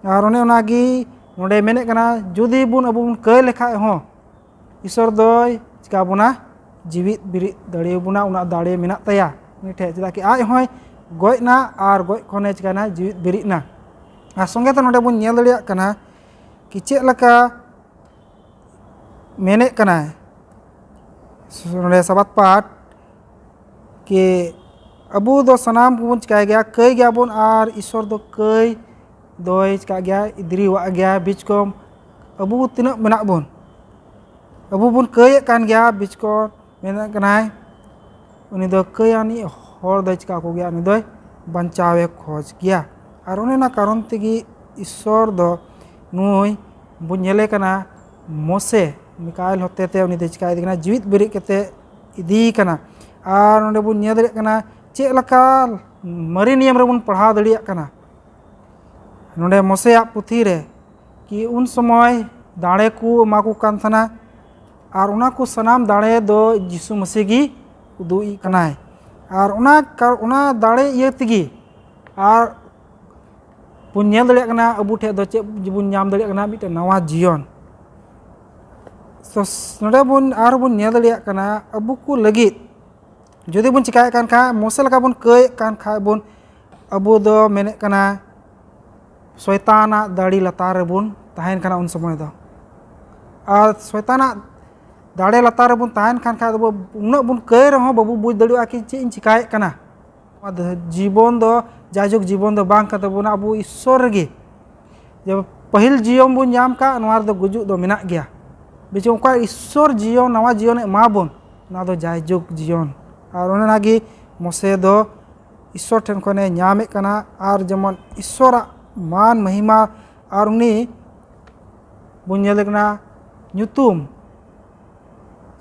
और उन्हें उनागी नोडे मेने कना जुदी बुन अबु बुन कई लेखाय हो ईश्वर दोय चिका बुना जीवित बिरित दड़े बुना उना दाड़े मेना तया ठे चेदा कि आज होय गयना और गय खने चिकाना जीवित बिरित ना आ संगे तो नोडे बुन नेल दड़िया कना कि चेद लका मेने कना नोडे सबात पाठ कि अबू दो सनाम बुन चिकाय गया कई गया बुन और ईश्वर दो कई दोय चिका गया इदरी वा गया बीच को अबू तिना मेना बुन अबू बुन कई कान गया बीच को मेना कनाय उनी दो कई आनी हर दो चिका को गया उनी दो बंचावे खोज गया और उन्हें ना कारण तेगी ईश्वर दो नुई बुन नेले कना मोसे मिकाइल होते ते उनी दो चिकाय दिकना जीवित बिरित केते इदी कना और उन्हें बुन नेल दड़े कना चे लका मरी नियम रे बुन पढ़ाव दड़िया कना नोडे मोसे पुथी रे कि उन समय दाड़े को एमाकू कान थाना और उना को सनाम दाड़े दो यीशु मसीह गी उदुई कनाय और उना दाड़े ये तिगी और बुन नेल दड़िया कना अबू ठे दो चे बुन नाम दड़िया कना मिटे नवा जीवन तो नोडे बुन और बुन नेल दड़िया कना अबू को लगित जुदी बुन चिकाय कान खा मोसे लका बुन कई कान खा बुन अबू दो मेने कना शैताना दाड़ी लतार रे बुन ताहेन कना उन समय दो और शैताना दाड़े लतार रे बुन ताहेन खान खा दो उना बुन कई रहो बाबू बुझ दड़िया कि चे इन चिकाय कना जीवन दो जाजुक जीवन दो बांग कते बुन अबू ईश्वर गे जब पहिल जीवन बुन नाम का नवार दो गुजुक दो मेना गया बीच उनका ईश्वर जीवन नवा जीवन एमा बुन ना दो जाजुक जीवन और उन्हें मोसे दो ईश्वर ठेन खने नामे कना और जमन ईश्वर मान महिमा और उनी बुन नेल कना ᱧᱩᱛᱩᱢ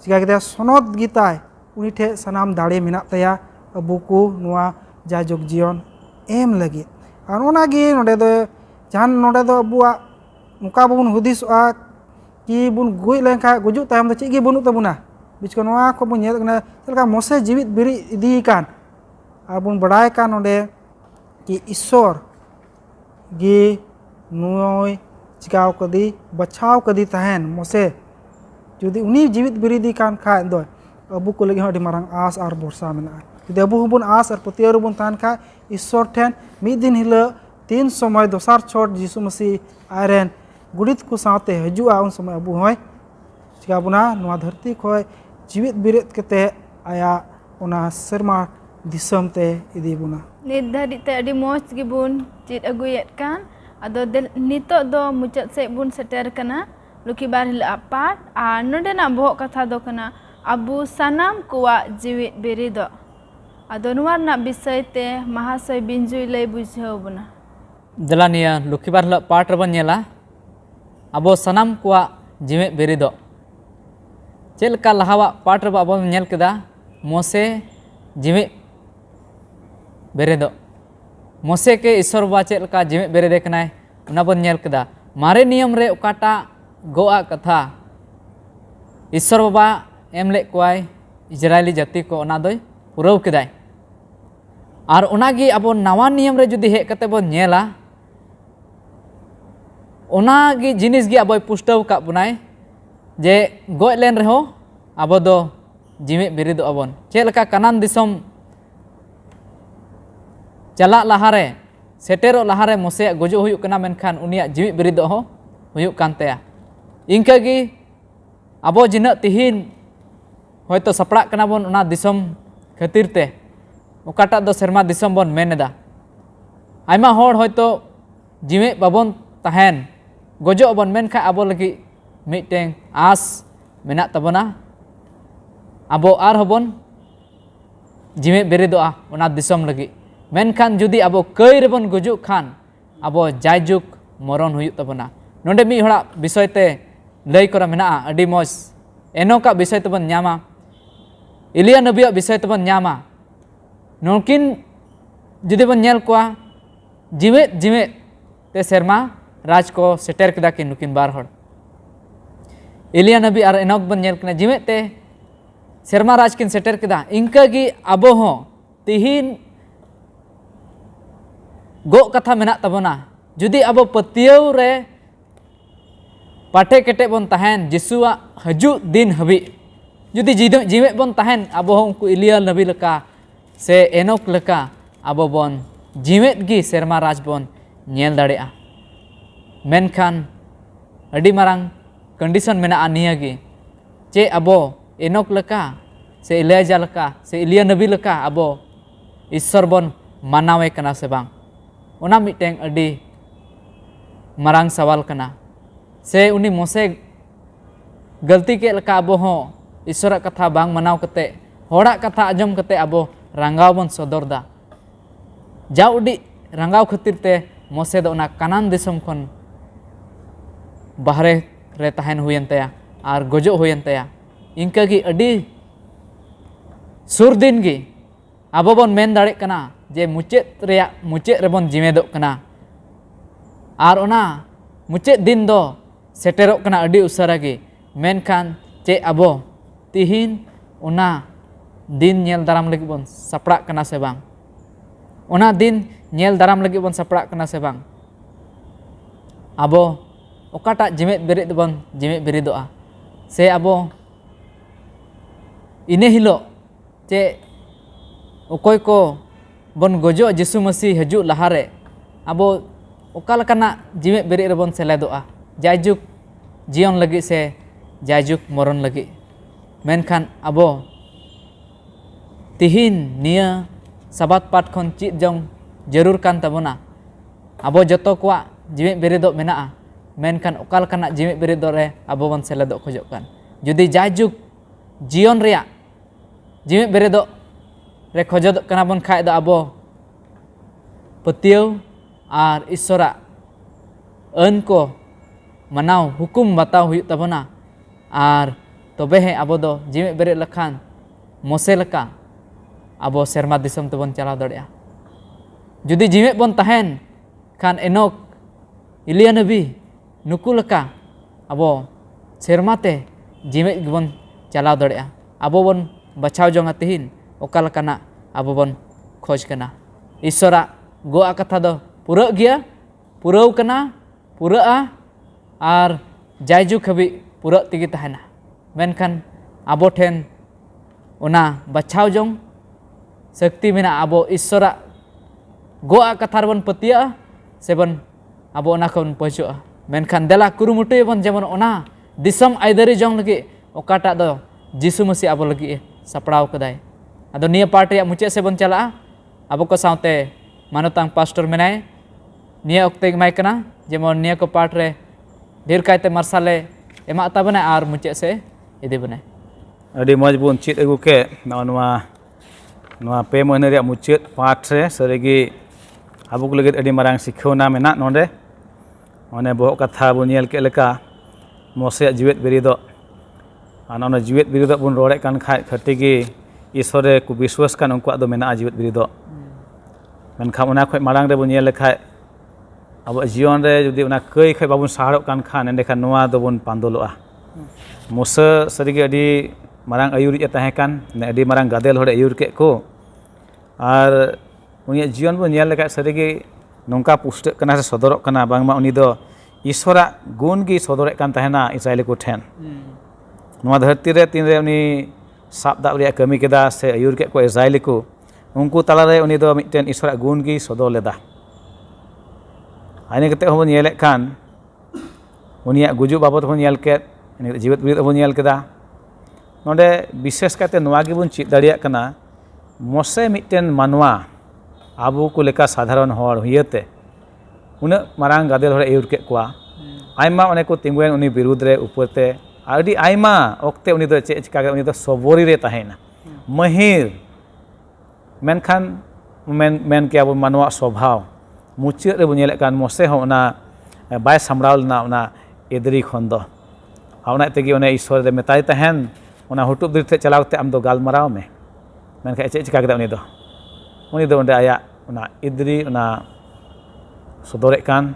चिका के सनद गीताय उनी ठे सनाम दाड़े मेना तया अबू को नुआ जाजुक जीवन एम लगे और उनागी नोडे दो जहान नोडे दो अबुआ नुका बुन हुदिसआ कि बुन गुई लेखा गुजुक तायम दो चेगी बनु तबुना बीच को नुआ को बुन नेल कना चलका मोसे जीवित बिरि इदी कान और बुन बड़ाय कान नोडे कि ईश्वर गी नुय चिकाव कदी बचाव कदी तहन मोसे जुदी उनी जीवित बिरिदी कान खा दो अबू को लगे अभी मारंग आस और भरसा मेना जुदी अबू हबुन आस और पतियर बुन तान खा ईश्वर ठेन मिद दिन हिल तीन समय दोसार छोट यीशु मसीह आयरन गुड़ित को साथे हजुआ उन समय अबू होय चिका बुना नुआ धरती खोय जीवित बिरित केते आया उना शर्मा दिसम ते इदी बुना नित धारी ते अडी मौज गिबुन चित अगुयत कान अदो नितो दो मुचाद से बुन सेटर कना लुखीबार हिला पाठ और नोडेना बोहक कथा दो कना अबू सनाम कुआ जीवित बिरि दो अदो नुवारना विषय ते महाशय बिंजुई लय बुझाव बुना दलानिया लुखीबार हिला पाठ रबन नेला अबो सनाम कुआ जीवित बिरि दो चेलका लहावा पाठ रब अबो नेल केदा मोसे जीवित बिरि दो मोसे के ईश्वर बा चेलका जीवित बिरि दे कनाय उना बन नेल केदा मारे नियम रे ओकाटा गोआ कथा ईश्वर बाबा एम ले कोय इजरायली जाति को ओना दोय पुरव केदाय और ओनागी अबो नवा नियम रे जुदी हे कते बो नेला ओनागी जिनिस गी अबो पुष्टव का बुनाय जे गोय लेन रहो अबो दो जीवित बिरि दो अबन चेलका कानान दिसम चला लहारे सेटेरो लहारे मोसे गुजु हुयु कना मेनखान उनिया जीवित बिरि दो हो हुयु कानतेया इंकागी अबो जिना तिहिन होयतो सपड़ा कना बोन उना दिसम खातिर ते ओकाटा दो सेरमा दिसम बोन मेनेदा आयमा होड़ होयतो जीवित बाबोन तहन गोजो बोन मेनखा अबो लगी मिटें आस मेना तबना अबो आर हबोन जीवित बिरि दो उना दिसम लगी मेनखान जुदी अबो कई रेबन गुजुक खान अबो जायजुक मरण हुयु तबना नोंडे मी हड़ा विषय ते lay kora mena adi mos enoka bisay tebon nyama Elia nabi bisay tebon nyama nungkin judi bon nyel kwa jimet te serma raj ko seter keda kin nukin bar hor Elia nabi ar enok bon nyel kena jimet te serma raj kin seter keda ingka gi abo ho tihin go katha mena tabona judi abo patiau re pate kete bon tahen Jesua haju din habi judi jimet bon tahen abo ho unku Elia nabi leka se enok leka abo bon jimet gi serma raj bon nyel daड़ेगा menkan adi marang condition mena ania gi che abo enok leka se Elijah leka se Elia nabi leka abo Isor bon manawe kana se bang ona miteng adi marang sawal kana se uni Mose galti ke leka abo ho Isora katha bang manaw kate hora katha ajom kate abo ranggaw bon sodor da jaudi ranggaw khatir te Mose do ona kanan disom kon bahre re tahen huyen taya ar gojo huyen taya ingka gi adi sur din gi abo bon men dare kana je mucet rebon jimedok kana ar ona mucet din do seterok kana adi usara gi menkan che abo tihin ona din nyel daram lagi bon saprak kana se bang ona din nyel daram lagi bon saprak kana se bang abo okata jimet berit bon jimet berit doa se abo ine hilo che okoy ko bon gojo Jesu Masih haju lahare abo okal kana jimet berit rebon seledoa jajuk jion lagi se jajuk moron lagi menkan abo tihin nia sabat pat kon cid jong jarur kan tabona abo joto kwa jimet beridok mena menkan okal kana jimet beridok re abo bon seledok khojok kan judi jajuk jion rea jimet beridok re khojok kana bon khai do abo petiau ar isora eun ko manaw hukum bataw huyuk tabona ar tobe he abo do jimet berid lekhan Mose leka abo serma disom tebon calaw daड़ेगा judi jimet bon tahen kan Enok Elia nabi nuku leka abo serma te jimet bon calaw daड़ेगा abo bon bachaw jonga tihin okal kana abo bon khoj kana Isora goa katha do pura gia purau kana pura ar jaijuk habi pura tigi tahena menkan abo ten ona bachaw jong sakti mena abo Isora goa kathar bon patia sebon abo ona kon pojo menkan dela kurumutu bon jemon ona disom aidari jong lagi okata do Jesu Masih abo lagi sapraw kedai ado nia part ya muche sebon chala abo ko saute manotang pastor menai nia okte mai kana jemon nia ko part re dhir kaite marsale ema tabana ar muche se ide bane adi moj bun chit agu ke noa pe mohna ria muchet part re sarigi abu ko lagit adi marang sikhona mena nonde one bohok katha bun nyel ke leka Mose jiwet berido ana jiwet berido bun rore kan khai khatigi Isore ku biswas kan ungku ado mena jiwet berido menkhan ona khoi marang re bun nyel lekhai abo jion re judi ona kai khai babun saharok kan khan endekhan noa do bun pandoloa Mose sarigi adi marang ayur ya tahekan ne adi marang gadel hore ayur ke ko ar unia jion bun nyel lekhai sarigi nongka puste kana se sodorok kana bangma uni do Isora gun gi sodorek kan tahena Israel ko then noa dharti re tin re uni sab da ria kami keda se ayur ke ko Israel ko ungku talare uni do mitten Isora gun gi sodor leda aine kete hobon nyelek kan unia guju babot hon nyel ke ini jiwet birit hobon nyel keda nonde bishes kate noa gi bun chid daria kana Mose mitten manwa abu ko leka sadharon hor huyete una marang gadel hore ayur ke kwa aima one ko tinguen uni birud re upote adi aima okte uni do che chika uni do sobori re tahena mahir menkhan men ke abu manwa swabhaw muchet re bunyelek kan Mose ho ona bai samral na ona edri khon do ᱚᱱᱟ ᱛᱮᱜᱮ ᱚᱱᱮ ᱤᱥᱥᱚᱨ ᱫᱚ ᱢᱮᱛᱟᱭ ᱛᱟᱦᱮᱱ ᱚᱱᱟ ᱦᱩᱴᱩᱵ ᱫᱤᱨ ᱴᱷᱮᱱ ᱪᱟᱞᱟᱣ ᱠᱟᱛᱮ ᱟᱢ ᱫᱚ ᱜᱟᱞᱢᱟᱨᱟᱣ ᱢᱮ ᱢᱮᱱᱠᱷᱟᱱ ᱪᱮᱫ ᱪᱤᱠᱟ ᱠᱮᱫᱟ ᱩᱱᱤ ᱫᱚ ᱚᱸᱰᱮ ᱟᱭᱟᱜ ᱚᱱᱟ ᱤᱫᱨᱤ ᱚᱱᱟ ᱥᱚᱫᱚᱨᱮᱫ ᱠᱟᱱ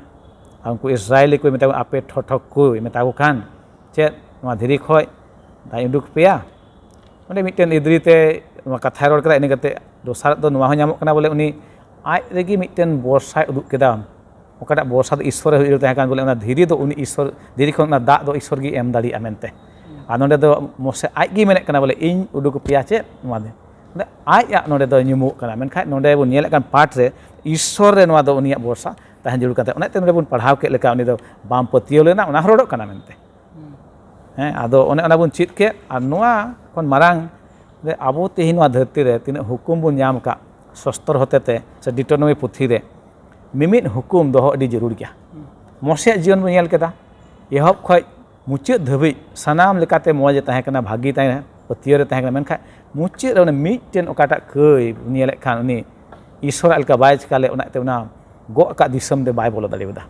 उनको इसराइली को मेता आपे ठोठक को मेता को खान चेत धीरे खय दाई उडुक पेया उन्हें मिट्टन इद्री ते कथा रोड कदा इने कते दोसार दो नवा ᱧᱟᱢᱚᱜ कना बोले उनी आज रेगी मिट्टन बर्षा उदुक केदा ओकाटा बर्षा दो ईश्वर हुई तहे कान बोले उना धीरे दो उनी ईश्वर धीरे खन ना दाग दो ईश्वर गी एम दाड़ी आमेनते आ नोडे दो मोसे आज गी मेने कना बोले इन उडुक पेया चे नवा दे आज या नोडे दो ᱧᱩᱢᱚᱜ कना मेनखाय नोडे बो नेल कान पाठ रे ईश्वर रे नवा दो उनिया बर्षा तहन जरूर करते उन्हें तेन बन पढ़ाव के लेका उनी दो बाम पतियो लेना उना हरोड़ो कना मेनते हैं आदो उन्हें उना बन चित के और नोआ कोन मारांग रे आबो तेहि नोआ धरती रे तिना हुकुम बन ᱧᱟᱢ का शस्त्र होते ते से डिटोनोमी पुथी रे मिमित हुकुम दोहो अडी जरूर गया मोसे जीवन बन नेल केदा एहब खय मुचाद धबी सनाम लेकाते मौज तहे कना भागी तहे पतियो रे तहे कना मेनखा मुचाद रे मिटन ओकाटा कय नेल खान उनी ईश्वर अलका बाय चिकाले उना ते उना गो का दिसम दे बाय बोलो दाड़ेदा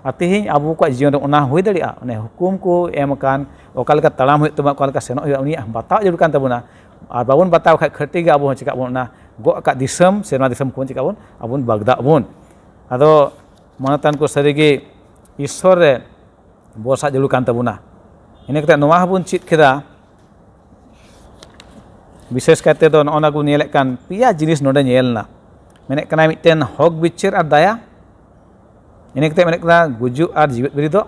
और तेहिं आबो को जीवन उना हुई दाड़िया उन्हें हुकुम को एम कान ओकालका तड़ाम हुई तबा ओकालका सेनो उनी बताव जरूर कान तबना और बाबन बताव खाय खटी गे आबो चिका बोन ना गो का दिसम सेना दिसम कोन चिका बोन आबोन बागदा बोन आदो मनतान को सरीगे ईश्वर रे बर्षा जरूर कान तबना इने कते नोवा हबोन चित केदा विशेष करते दो नोना को नेले कान पिया जिनिस नोडे नेलना मेने कना मिटन हक बिचार और दया इने कते मेने कना गुजु और जीवित बिरिदो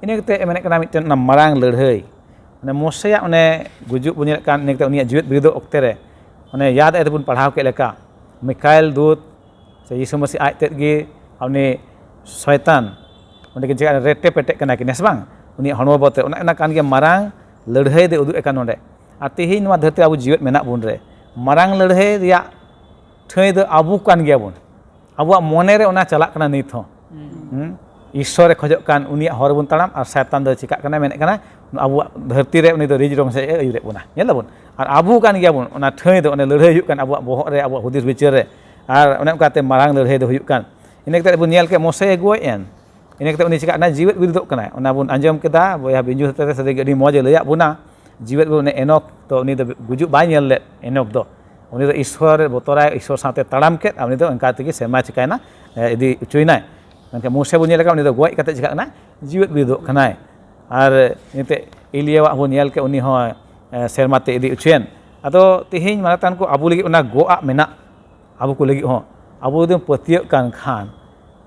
इने कते मेने कना मिटन ना मारांग लड़हई ने मोसेया उन्हें गुजु बुनिया कान इने कते उनिया जीवित बिरिदो ओक्ते रे उन्हें याद आते बुन पढ़ाव के लेका मिकाइल दूत से यीशु मसीह आज तेत गे उन्हें शैतान उन्हें के जगह रेटे पेटे कना कि नेसबांग उनिया हणो बते उना कान गे मारांग लड़हई दे उदु एकान नोडे आ तेहि नोवा धरती आबो जीवित मेना बुन रे मारांग लड़हई रिया ठई दो आबू कान गया बोन आबुआ मने रे उना चला कना नित हो ईश्वर खजक कान उनिया हर बुन तड़ाम और शैतान दो चिका कना मेने कना आबुआ धरती रे उनी दो रिज रंग से अयुरे बोना नेल बोन और आबू कान गया बोन उना ठई दो उने लड़हई हुक कान आबुआ बोहग रे आबुआ हुदिस बिचार रे और उने काते मारांग लड़हई दो हुक कान इने कते बुन नेल के मोसे गोय एन इने कते उनी चिका ना जीवित बिरदो कना उना बुन अंजम केदा बोया बिंजु हते से अडी मौज लया बुना जीवित बुन एनोक तो उनी दो गुजु बाय नेल ले एनोक दो उनी दो ईश्वर बतराय ईश्वर साथे तड़ाम के उनी दो अंका तेगे सेमा चिकायना इदी उचुयनाय मेनके मोसे बुन नेल का उनी दो गोय कते चिकाना जीवित बिरदो कनाय और निते इलियावा बुन नेल के उनी हो सेरमाते इदी उचुयन आदो तेहिन मानतान को आबु लगी उना गोआ मेना आबु को लगी हो आबु दो पतिय कान खान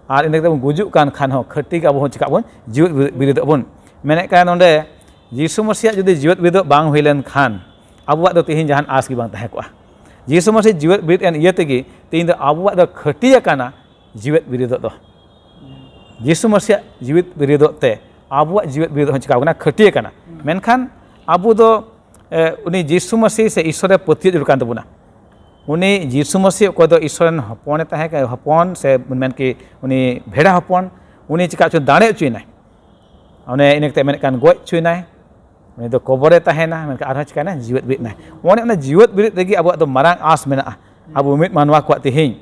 और इने बन गुजु कान खान हो खटी का आबु चिका बोन जीवित बिरदो बोन मेने का नोंडे यीशु मसीह जुदी जीवित बिरदो बांग हुइलेन खान आबुआ दो तेहिन जहान आस की बांग तहे कोआ यीशु मसीह जीवित बिरद एन इये तेगे तेहिन दो आबुआ दो खटिया काना जीवित बिरदो दो यीशु मसीह जीवित बिरदो ते आबुआ जीवित बिरदो चिका काना खटिया काना मेनखान आबु दो उनी यीशु मसीह से ईश्वर पतिय जुर कान तबुना उनी यीशु मसीह को दो ईश्वर हपन तहे का हपन से मेन की उनी भेड़ा हपन उनी चिका चो दाड़े उचुयनाय उनी इने कते मेन कान गोय चुयनाय उनी दो कबरे तहेना मेनका आरहा चिकाना जीवित बिरदनाय ओने उना जीवित बिरद तेगे आबुआ दो मारांग आस मेना आबु मित मानवा को तेहिन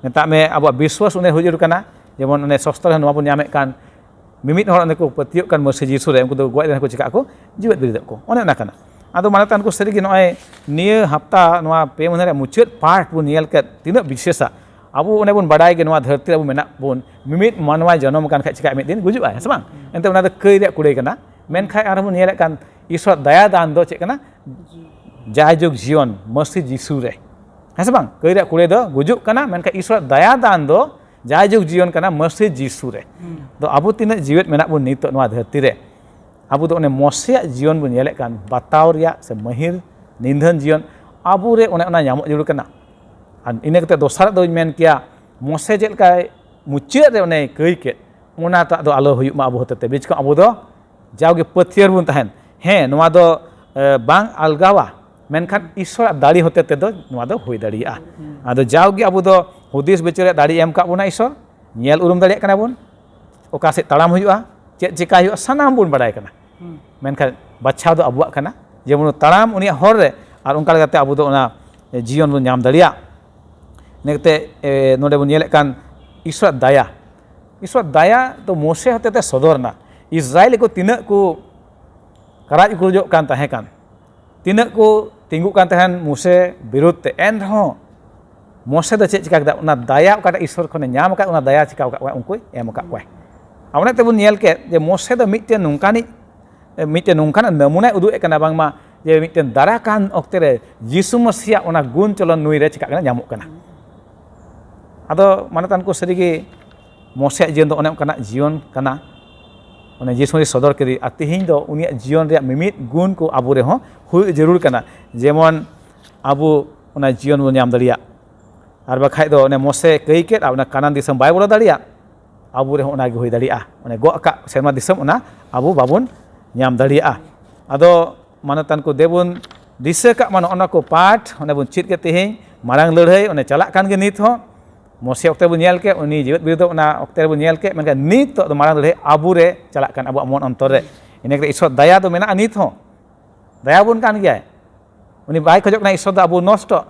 नेता में आबुआ विश्वास उनी हुजुर काना जेमन उनी शस्त्र नोवा बन ᱧᱟᱢᱮ कान मिमित हर उनको पतिय कान मसी यीशु रे उनको दो गोय को चिका को जीवित बिरद को ओने उना काना आदो मानतान को सरीगे नय निये हफ्ता नोवा पे मने मुचाद पाठ बुन नेल के तिना विशेषा आबु उने बुन बाडाय गे नोवा धरती आबु मेना बुन मिमित मानवा जन्म कान खाय चिका मित दिन गुजुआ है सबा एनते उना दो कई रे कुड़े काना मेनखाय आर बुन नेल कान ईश्वर दया दान दो चे काना जायजुग जीवन मसी यीशु रे है सबा कई रे कुड़े दो गुजुक काना मेनखाय ईश्वर दया दान दो जायजुग जीवन काना मसी यीशु रे तो आबु तिना जीवित मेना बुन नित नोवा धरती रे आबु दो उन्हें मोसे जीवन बन नेले कान बताव रिया से महिर निंधन जीवन आबु रे उन्हें उना ᱧᱟᱢᱚᱜ जरूर काना और इने कते दोसार दो मेन किया मोसे जेलका मुचाद रे उन्हें कई के उना ता दो आलो हुयुमा आबु होते बीच को आबु दो जावगे पथियर बुन तहन हे नोवा दो बांग अलगावा मेनखान ईश्वर दाड़ी होते ते दो नोवा दो हुई दाड़िया आदो जावगे आबु दो हुदिस बिचार दाड़ी एम का बुना ईश्वर नेल उरुम दाड़िया काना बुन ओका से तड़ाम हुयुआ चेद चिका हुयुआ सनाम बुन बाडाय काना मेनखान बाछाव दो आबुआ काना जेमन तड़ाम उनी हर रे और उनका लगाते आबु दो उना जीवन बुन ᱧᱟᱢ दाड़िया नेकते नोडे बुन नेले कान ईश्वर दया तो मोसे होते ते सदरना इस्राएल को तिना को karaj kurujok kan tahekan tinak ko tinggu kan tahan Mose birut te en ho Mose do cek cika una daya kata Isor khone nyam ka una daya cika ka ungkui em ka kwai awne te bun nyel ke je Mose do mitten nungkani mitten nungkan namuna uduk kana bangma je mitten darakan oktere Yesus Masiha ona gun colon nui re cika kana nyamuk kana ado manatan ko serigi Mose jion do onem kana jion kana ona Yesus Masiha sodor kedi atihin do unia jion rea mimit gun ko abu re ho hui jarur kana jemon abu ona jion bun nyam daria ar bakhai do one Mose kei ket ona kanan disam bai bolo daria abu re ona gi hui daria one go ka serma disam ona abu babun nyam daria ado manatan ko debun disa ka man ona ko pat ona bun chit ke tehin marang ladhai one chalak kan ge nit ho Mose okte bun nyel ke uni jiwat biru ona okte bun nyel ke menka nit to marang ladhai abu re chalak kan abu amon ontor re ine ke Isor daya do mena nit ho daya bun kan gya uni bai khojok na Isor da abu nosto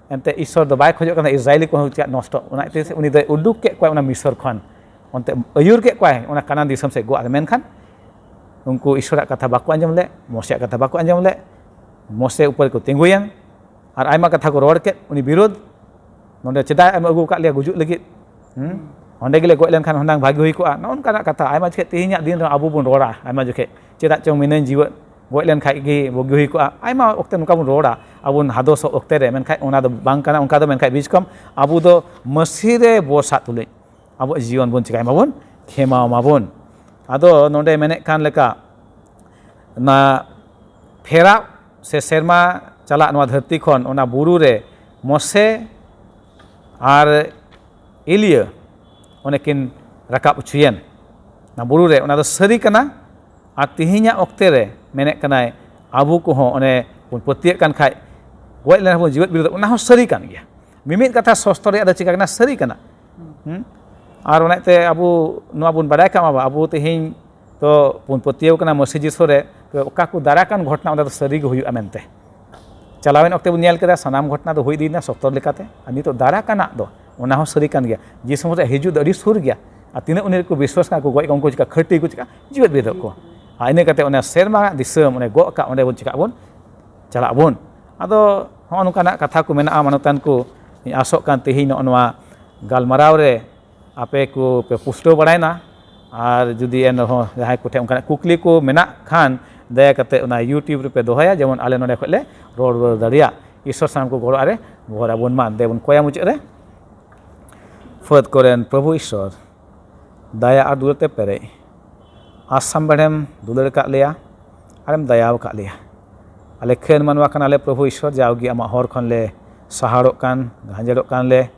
ente Isor do bai khojok kana Israeli ko hujat nosto ona ite uni do uduk ke kwa ona Misor khon onte ayur ke kwa ona kanan disam se go men kan ungku Isor kata baku anjam le Mose kata baku anjam le Mose upar ko tingguyan ar aima kata ko ror ke uni birud nonde cedai aima agu ka le gujuk lagi onde gele go len kan hondang bagi hui ko non kana kata aima ke tihinya din abu bun rora aima juke cedak chong minen jiwa go len khai gi bogi hui ko aima okte nuka bun rora abun hados okte re men khai ona do bang kana onka do men khai bijkom abu do masire bosa tule abu jion bun cikai mabun khema mabun ado nonde menek kan leka na phera se serma chalak noa dharti khon ona buru re Mose ar Elia onekin rakap uchuyen na buru re ona do sari kana ar tihinya okte re menek kanai abu ko ho one pun petiak kan khai goi len pun jiwat biru ona ho sari kan gya mimit kata sostor ada cika kana sari kana ar ona te abu noa bun badai ka ma abu tihin to pun petiau kana masjid sore to oka ku darakan ghotna ona do sari ge huyu amente chalawen okte bun nyel keda sanam ghotna do hui dina sostor lekate ani to darakan do ona ho sari kan gya Yesus Masiha hiju do adi sur gya atina uni ko biswas ka ko goi kong ko cika khati ko cika jiwat biru ko ine kate ona serma disem one go ka onde bun cika bun chalak bun ado ho nungkana katha ko mena manutan ko asok kan tihin onwa galmarau re ape ko pe pusto baraina ar judi en ho jahai ko the onka kukli ko mena khan daya kate ona YouTube re pe dohaya jemon ale node khole ror daria Isor sanam ko goro are bora bun man debun koya mucik re fod koren Prabhu Isor daya ar dulate pere asam badem dular ka leya arem daya ka leya ale khen manwa kan ale Prabhu Isor jaugi ama hor khon le saharok kan ganjarok kan le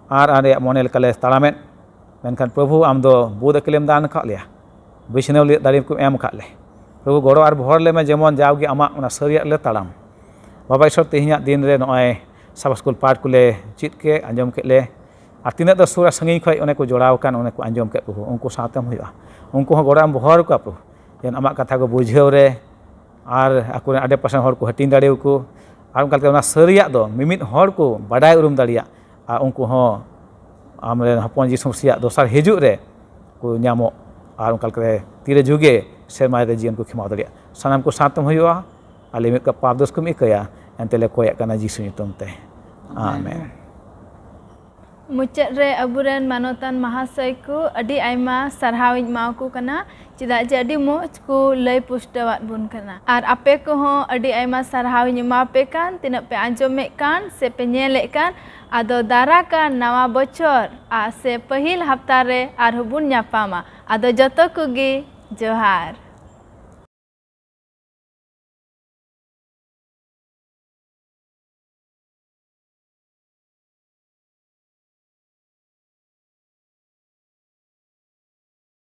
ar are monel kale talamet menkan Prabhu am do bud kelem dan ka leya bisnew le darim ko em ka le Prabhu goro ar bhor le me jemon jaugi ama ona sariya le talam Baba Isor tihinya din re noy sab school part kule chit ke anjom ke le ar tinak do sura sangi khoi one ko joraw kan one ko anjom ke Prabhu unku satem huya unku ho goro am bhor ko Prabhu yen amak katha ko bujhew re ar aku ade pasan hor ko hatin dareu ko ar unkal ona sariya do mimit hor ko badai urum daria a unku ho amren hapon Yesus Masiha dosar hijuk re ko nyamok ar unkal ke tire juge serma re jion ko khimau daria sanam ko satem huya alimit ka pap dos kum ikaya entele koyak kana Yesus nyutum te amen मुचद रे अबुरेन मानोतान महाशय को अडी आयमा सरहाविज माव को कना चिदा जे अडी मोज को लय पुष्टवात बुन कना आर आपे को हो अडी आयमा सरहाविज मापे कान तिना पे आंजोमे कान से पे नेले कान आदो दारा का नवा बचर आ से पहिल हफ्ता रे आर बुन न्यापामा आदो जतो कुगी जोहार।